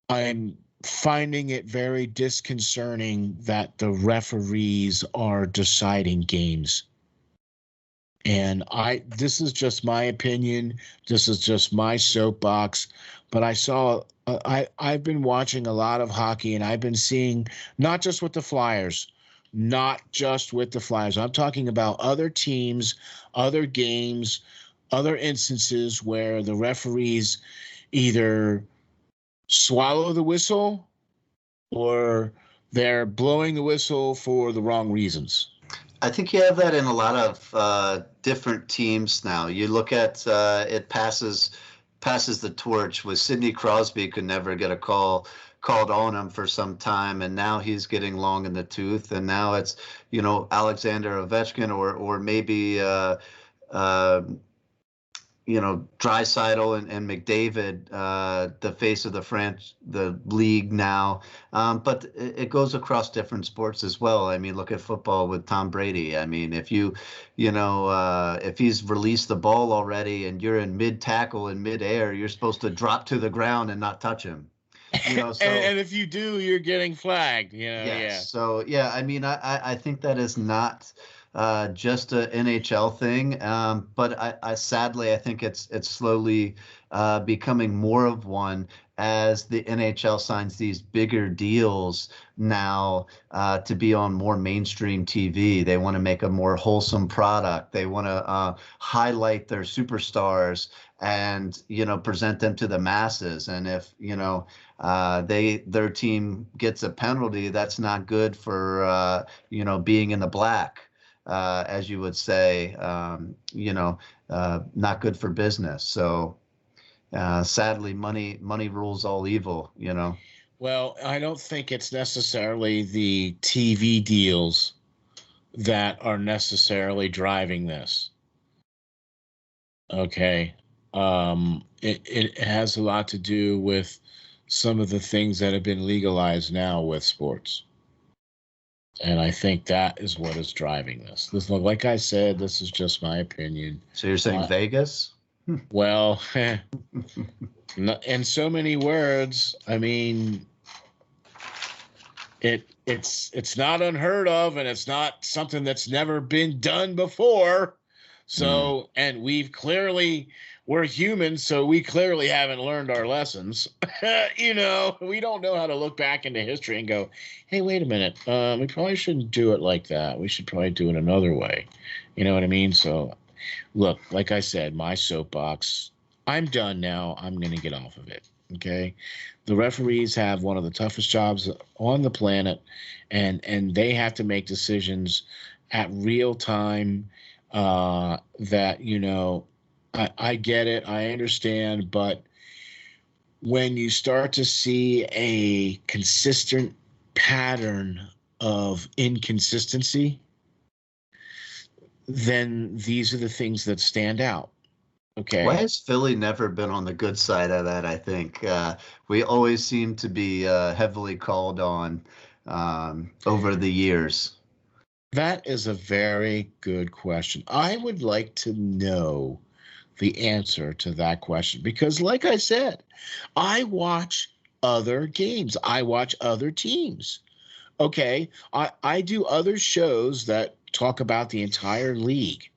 I'm finding it very disconcerting that the referees are deciding games. And this is just my opinion. This is just my soapbox. But I've been watching a lot of hockey, and I've been seeing not just with the Flyers, not just with the Flyers. I'm talking about other teams, other games, other instances where the referees either swallow the whistle or they're blowing the whistle for the wrong reasons. I think you have that in a lot of different teams now. You look at it passes the torch with Sidney Crosby could never get a called on him for some time, and now he's getting long in the tooth, and now it's Alexander Ovechkin or maybe Draisaitl and McDavid, the face of the league now. But it goes across different sports as well. I mean, look at football with Tom Brady. I mean, if if he's released the ball already and you're in mid tackle and mid air, you're supposed to drop to the ground and not touch him. And if you do, you're getting flagged. Yes. Yeah. So yeah, I mean, I think that is not just a NHL thing, but I sadly I think it's slowly becoming more of one as the NHL signs these bigger deals now to be on more mainstream TV. They want to make a more wholesome product. They want to highlight their superstars and present them to the masses. And if their team gets a penalty, that's not good for being in the black. As you would say, not good for business. So sadly, money rules all evil, Well, I don't think it's necessarily the TV deals that are necessarily driving this. Okay. It has a lot to do with some of the things that have been legalized now with sports. And I think that is what is driving this. Like I said, this is just my opinion. So you're saying Vegas? Well, in so many words, I mean, it's not unheard of, and it's not something that's never been done before. So, and we're human, so we clearly haven't learned our lessons. We don't know how to look back into history and go, hey, wait a minute. We probably shouldn't do it like that. We should probably do it another way. You know what I mean? So, look, like I said, my soapbox, I'm done now. I'm going to get off of it. Okay. The referees have one of the toughest jobs on the planet, and they have to make decisions at real time that, I get it. I understand. But when you start to see a consistent pattern of inconsistency, then these are the things that stand out. Okay. Why has Philly never been on the good side of that? I think we always seem to be heavily called on over the years. That is a very good question. I would like to know the answer to that question because, like I said, I watch other games. I watch other teams. Okay. I do other shows that talk about the entire league.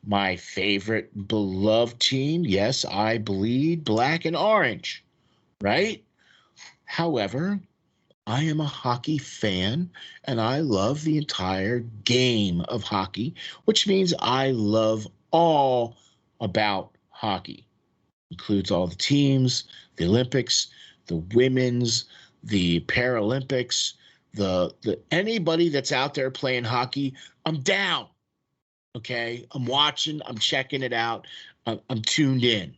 My favorite beloved team, yes, I bleed black and orange, right? However, I am a hockey fan, and I love the entire game of hockey, which means I love all about hockey. Includes all the teams, the Olympics, the women's, the Paralympics, the anybody that's out there playing hockey, I'm down. Okay, I'm watching, I'm checking it out, I'm tuned in.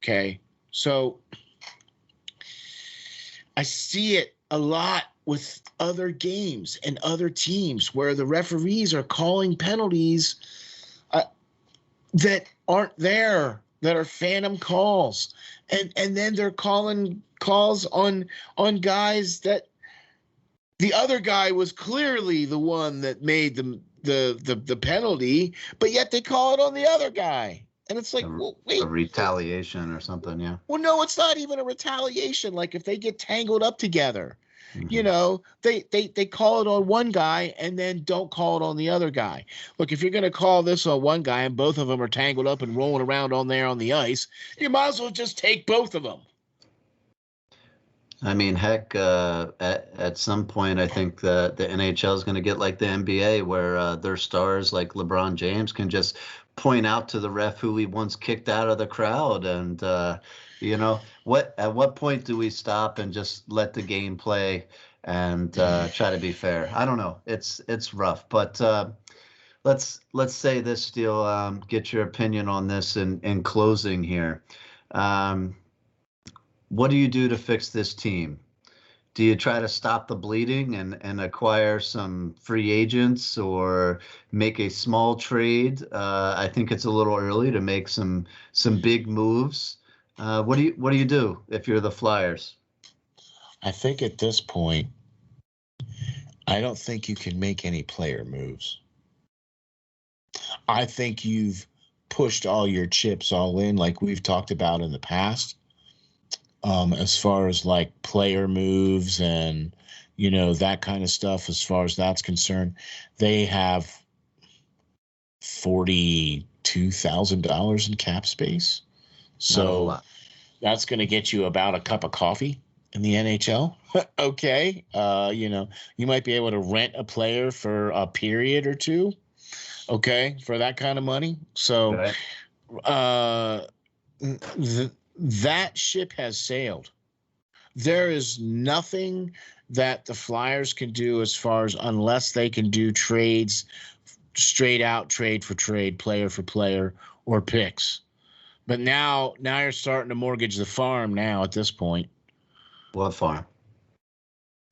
Okay, so I see it a lot with other games and other teams where the referees are calling penalties that aren't there, that are phantom calls, and then they're calling calls on guys that the other guy was clearly the one that made the penalty, but yet they call it on the other guy. And it's like, well, wait, a retaliation or something. Yeah. well, no, it's not even a retaliation. Like if they get tangled up together, Mm-hmm. they call it on one guy and then don't call it on the other guy. Look, if you're going to call this on one guy and both of them are tangled up and rolling around on there on the ice, you might as well just take both of them. I mean, heck, at some point, I think the NHL is going to get like the NBA, where their stars like LeBron James can just point out to the ref who he once kicked out of the crowd. And, at what point do we stop and just let the game play and try to be fair? I don't know. It's rough. But let's say this, Steel, get your opinion on this in closing here. What do you do to fix this team? Do you try to stop the bleeding and acquire some free agents or make a small trade? I think it's a little early to make some big moves. What do you do if you're the Flyers? I think at this point, I don't think you can make any player moves. I think you've pushed all your chips all in, like we've talked about in the past. As far as like player moves and, that kind of stuff, as far as that's concerned, they have $42,000 in cap space. So that's going to get you about a cup of coffee in the NHL. Okay. You might be able to rent a player for a period or two. Okay. For that kind of money. So, that ship has sailed. There is nothing that the Flyers can do as far as unless they can do trades, straight out trade for trade, player for player, or picks. But now you're starting to mortgage the farm now at this point. What farm?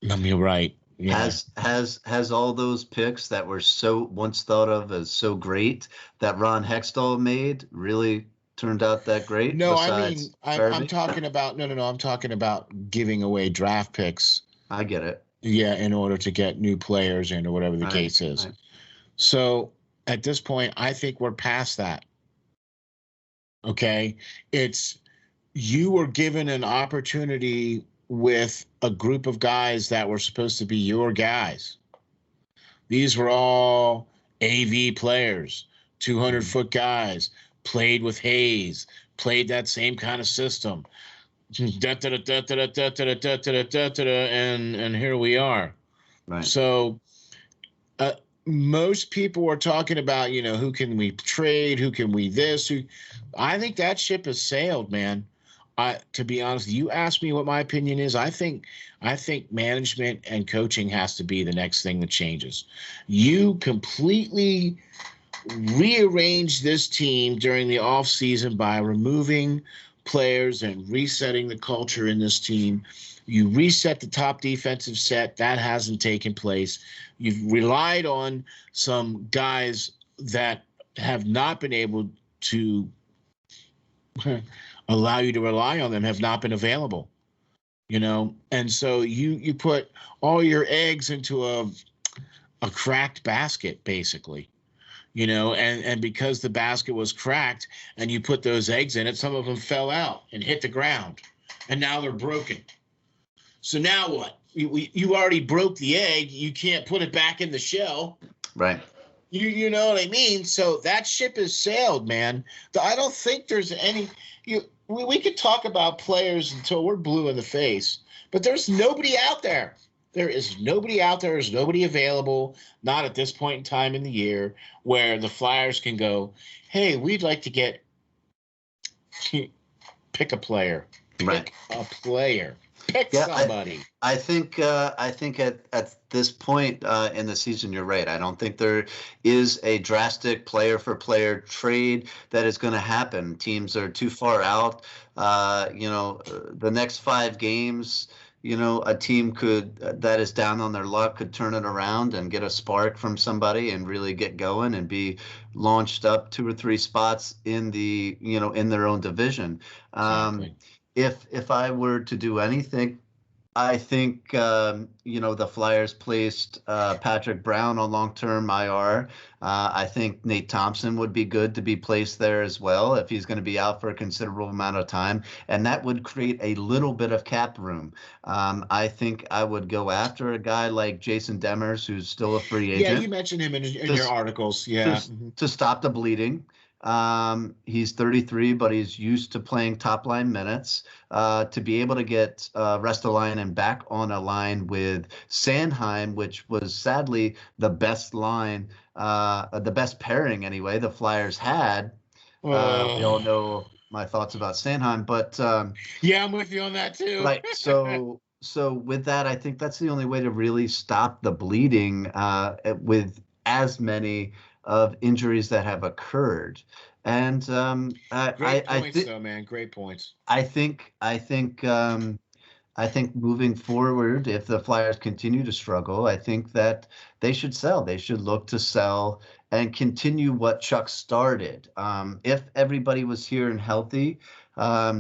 You're right. Yeah. Has all those picks that were so once thought of as so great that Ron Hextall made really turned out that great? No, I mean, I'm talking about no. I'm talking about giving away draft picks. I get it. Yeah, in order to get new players in or whatever the case is. Right. So at this point, I think we're past that. Okay, you were given an opportunity with a group of guys that were supposed to be your guys. These were all AV players, 200-foot guys. Played with Hayes, played that same kind of system, and here we are. Right. So most people are talking about, who can we trade, who can we this, who. I think that ship has sailed, man. To be honest, you asked me what my opinion is. I think management and coaching has to be the next thing that changes. You completely rearrange this team during the offseason by removing players and resetting the culture in this team. You reset the top defensive set. That hasn't taken place. You've relied on some guys that have not been able to allow you to rely on them, have not been available. And so you put all your eggs into a cracked basket, basically. And because the basket was cracked and you put those eggs in it, some of them fell out and hit the ground, and now they're broken. So now what? You already broke the egg. You can't put it back in the shell. Right. You know what I mean? So that ship has sailed, man. I don't think there's any. We could talk about players until we're blue in the face, but there's nobody out there. There is nobody out there. There's nobody available, not at this point in time in the year, where the Flyers can go, hey, we'd like to pick a player. Pick a player. Pick somebody. I think at this point in the season, you're right. I don't think there is a drastic player for player trade that is going to happen. Teams are too far out. The next 5 games, a team that is down on their luck could turn it around and get a spark from somebody and really get going and be launched up 2 or 3 spots in in their own division. Exactly. If I were to do anything, I think the Flyers placed Patrick Braun on long-term IR. I think Nate Thompson would be good to be placed there as well if he's going to be out for a considerable amount of time, and that would create a little bit of cap room. I think I would go after a guy like Jason Demers, who's still a free Yeah, agent, you mentioned him in to, your articles. Yeah. to stop the bleeding. He's 33, but he's used to playing top line minutes. To be able to get Restalainen back on a line with Sanheim, which was sadly the best line, the best pairing anyway, the Flyers had. We all know my thoughts about Sanheim, but yeah, I'm with you on that too. right. So with that, I think that's the only way to really stop the bleeding with as many of injuries that have occurred. And Great points, though, man. Great points. I think moving forward, if the Flyers continue to struggle, I think that they should sell. They should look to sell and continue what Chuck started. If everybody was here and healthy,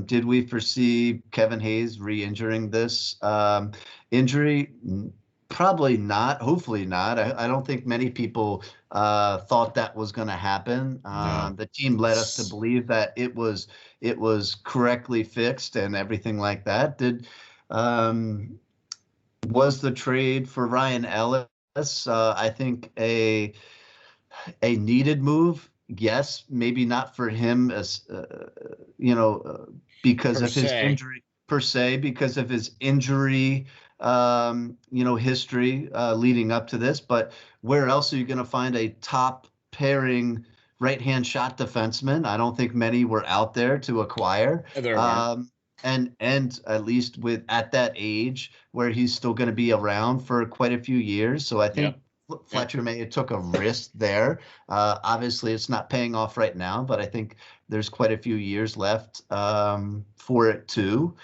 did we foresee Kevin Hayes re-injuring this injury? Probably not. Hopefully not. I don't think many people thought that was going to happen. No. The team led us to believe that it was correctly fixed and everything like that. Was the trade for Ryan Ellis, I think a needed move? Yes, maybe not for him as because of his injury per se, because of his injury history leading up to this. But where else are you going to find a top pairing right-hand shot defenseman? I don't think many were out there to acquire. And at least at that age where he's still going to be around for quite a few years. So I think Fletcher may have took a risk there. Obviously, it's not paying off right now, but I think there's quite a few years left for it too.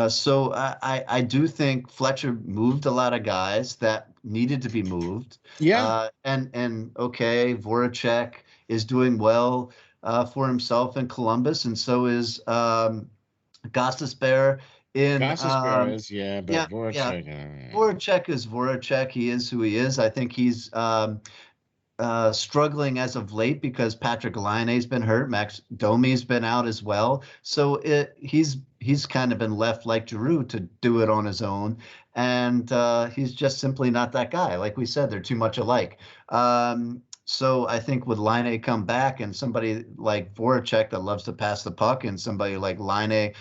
So I do think Fletcher moved a lot of guys that needed to be moved. Yeah. And okay, Voracek is doing well for himself in Columbus, and so is Gostisbehere. Voracek is, but Voracek. Voracek is Voracek. He is who he is. I think he's struggling as of late because Patrick Laine's been hurt. Max Domi's been out as well. So he's kind of been left like Giroux to do it on his own. And he's just simply not that guy. Like we said, they're too much alike. So I think with Laine come back and somebody like Voracek that loves to pass the puck and somebody like Laine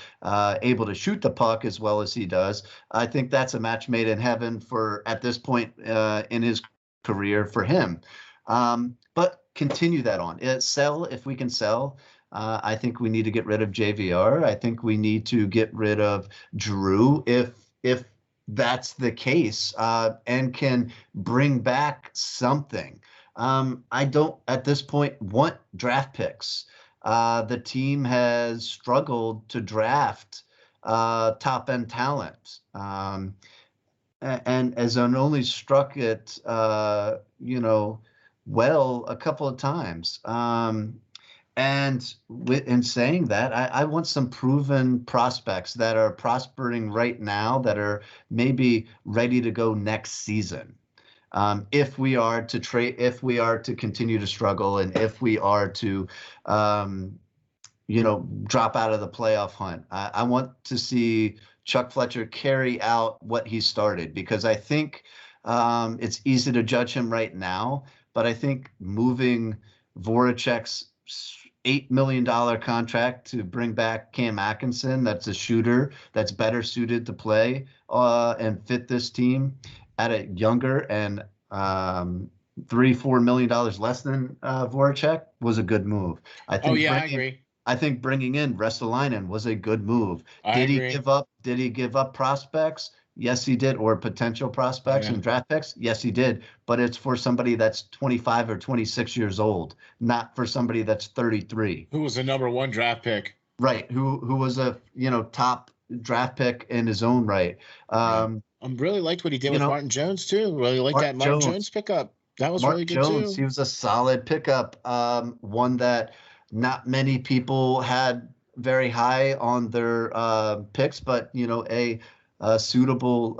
able to shoot the puck as well as he does, I think that's a match made in heaven for at this point in his career for him. But continue that on. Sell if we can sell. I think we need to get rid of JVR. I think we need to get rid of Giroux if that's the case and can bring back something. I don't, at this point, want draft picks. The team has struggled to draft top-end talent. And as an only struck it, well a couple of times. And in saying that, I want some proven prospects that are prospering right now that are maybe ready to go next season. If we are to trade, if we are to continue to struggle, and if we are to, drop out of the playoff hunt, I want to see Chuck Fletcher carry out what he started, because I think it's easy to judge him right now, but I think moving Voracek's $8 million contract to bring back Cam Atkinson, that's a shooter that's better suited to play and fit this team at a younger and $3-4 million less than Voracek was a good move. I agree. I think bringing in Restalainen was a good move. Did he give up prospects? Yes, he did, or potential prospects and draft picks. Yes, he did. But it's for somebody that's 25 or 26 years old, not for somebody that's 33. Who was a number one draft pick? Right. Who was a top draft pick in his own right. I really liked what he did with Martin Jones too. Really liked that Martin Jones pickup. That was really good too. He was a solid pickup. One that not many people had very high on their picks, but suitable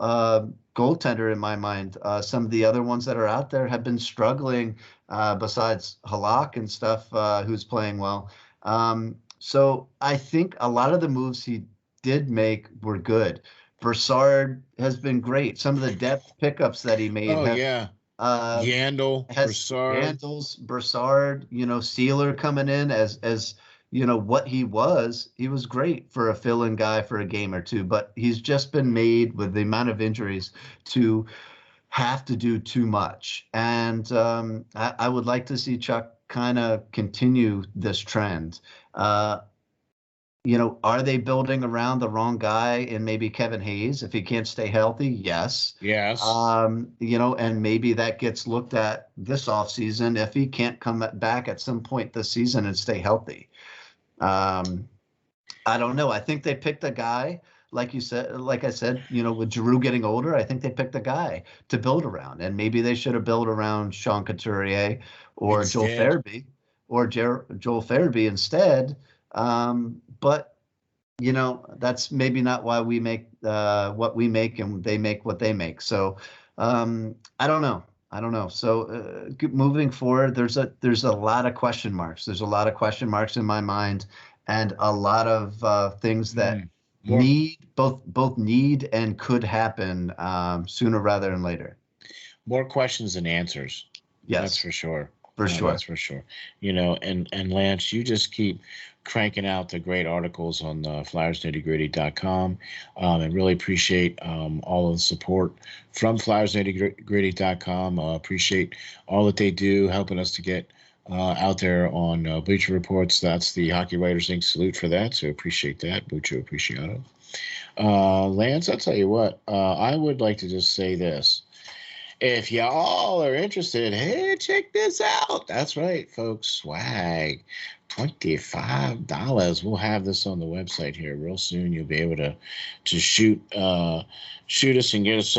goaltender in my mind. Some of the other ones that are out there have been struggling, besides Halak and stuff, who's playing well. So I think a lot of the moves he did make were good. Broussard has been great. Some of the depth pickups that he made Oh have yeah, uh, Yandel, has Broussard. Yandels, Broussard, Sealer coming in as what he was. He was great for a fill-in guy for a game or two, but he's just been made with the amount of injuries to have to do too much. And I would like to see Chuck kind of continue this trend. Are they building around the wrong guy and maybe Kevin Hayes if he can't stay healthy? Yes. Yes. And maybe that gets looked at this offseason if he can't come back at some point this season and stay healthy. I don't know. I think they picked a guy, like I said, with Giroux getting older, I think they picked a guy to build around. And maybe they should have built around Sean Couturier or Joel Instead. Farabee or Joel Farabee instead. But that's maybe not why we make what we make and they make what they make. So I don't know. So moving forward, there's a lot of question marks. There's a lot of question marks in my mind, and a lot of things that More, both need and could happen sooner rather than later. more questions than answers. Yes, that's for sure. For sure. That's for sure. And Lance, you just keep cranking out the great articles on flyersnittygritty.com, and really appreciate all of the support from flyersnittygritty.com. Appreciate all that they do, helping us to get out there on Bleacher Reports. That's the Hockey Writers Inc. salute for that. So appreciate that. Mucho appreciado. Lance, I'll tell you what, I would like to just say this. If y'all are interested, hey, check this out. That's right, folks. Swag. $25. We'll have this on the website here real soon. You'll be able to shoot us and get us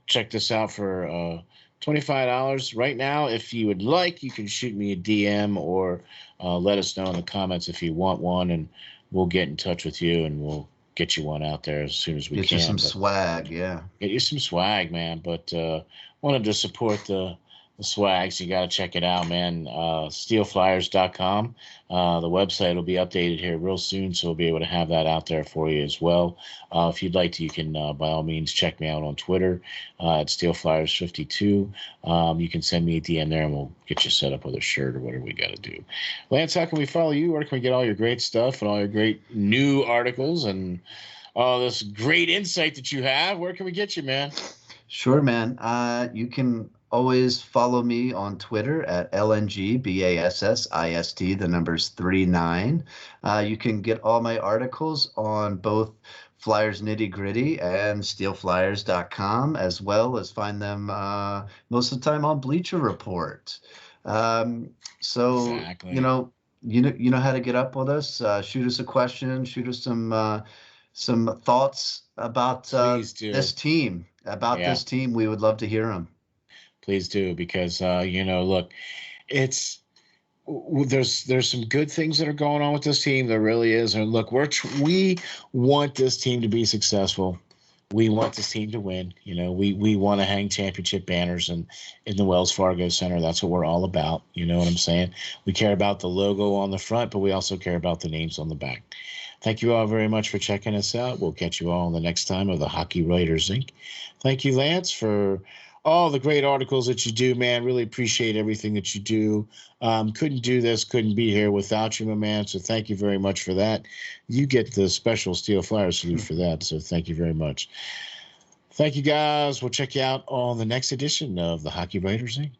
check this out for $25 right now. If you would like, you can shoot me a DM or let us know in the comments if you want one, and we'll get in touch with you and we'll get you one out there as soon as we can. Get you some swag, yeah. Get you some swag, man. But wanted to support the swag, so you got to check it out, man. SteelFlyers.com. The website will be updated here real soon, so we'll be able to have that out there for you as well. If you'd like to, you can, by all means, check me out on Twitter at SteelFlyers52. You can send me a DM there, and we'll get you set up with a shirt or whatever we got to do. Lance, how can we follow you? Where can we get all your great stuff and all your great new articles and all this great insight that you have? Where can we get you, man? Sure, man. You can always follow me on Twitter at LNGBASSIST, the numbers 39. You can get all my articles on both Flyers Nitty Gritty and SteelFlyers.com, as well as find them most of the time on Bleacher Report. Exactly. You know how to get up with us. Shoot us a question. Shoot us some thoughts about this team. This team, we would love to hear them. Please do, because look, there's some good things that are going on with this team. There really is. And look, we want this team to be successful. We want this team to win. We want to hang championship banners in the Wells Fargo Center. That's what we're all about. You know what I'm saying? We care about the logo on the front, but we also care about the names on the back. Thank you all very much for checking us out. We'll catch you all on the next time of the Hockey Writers Inc. Thank you, Lance, for all the great articles that you do, man. Really appreciate everything that you do. Couldn't do this, couldn't be here without you, my man. So thank you very much for that. You get the special Steel Flyers salute for that. So thank you very much. Thank you, guys. We'll check you out on the next edition of the Hockey Writers Inc.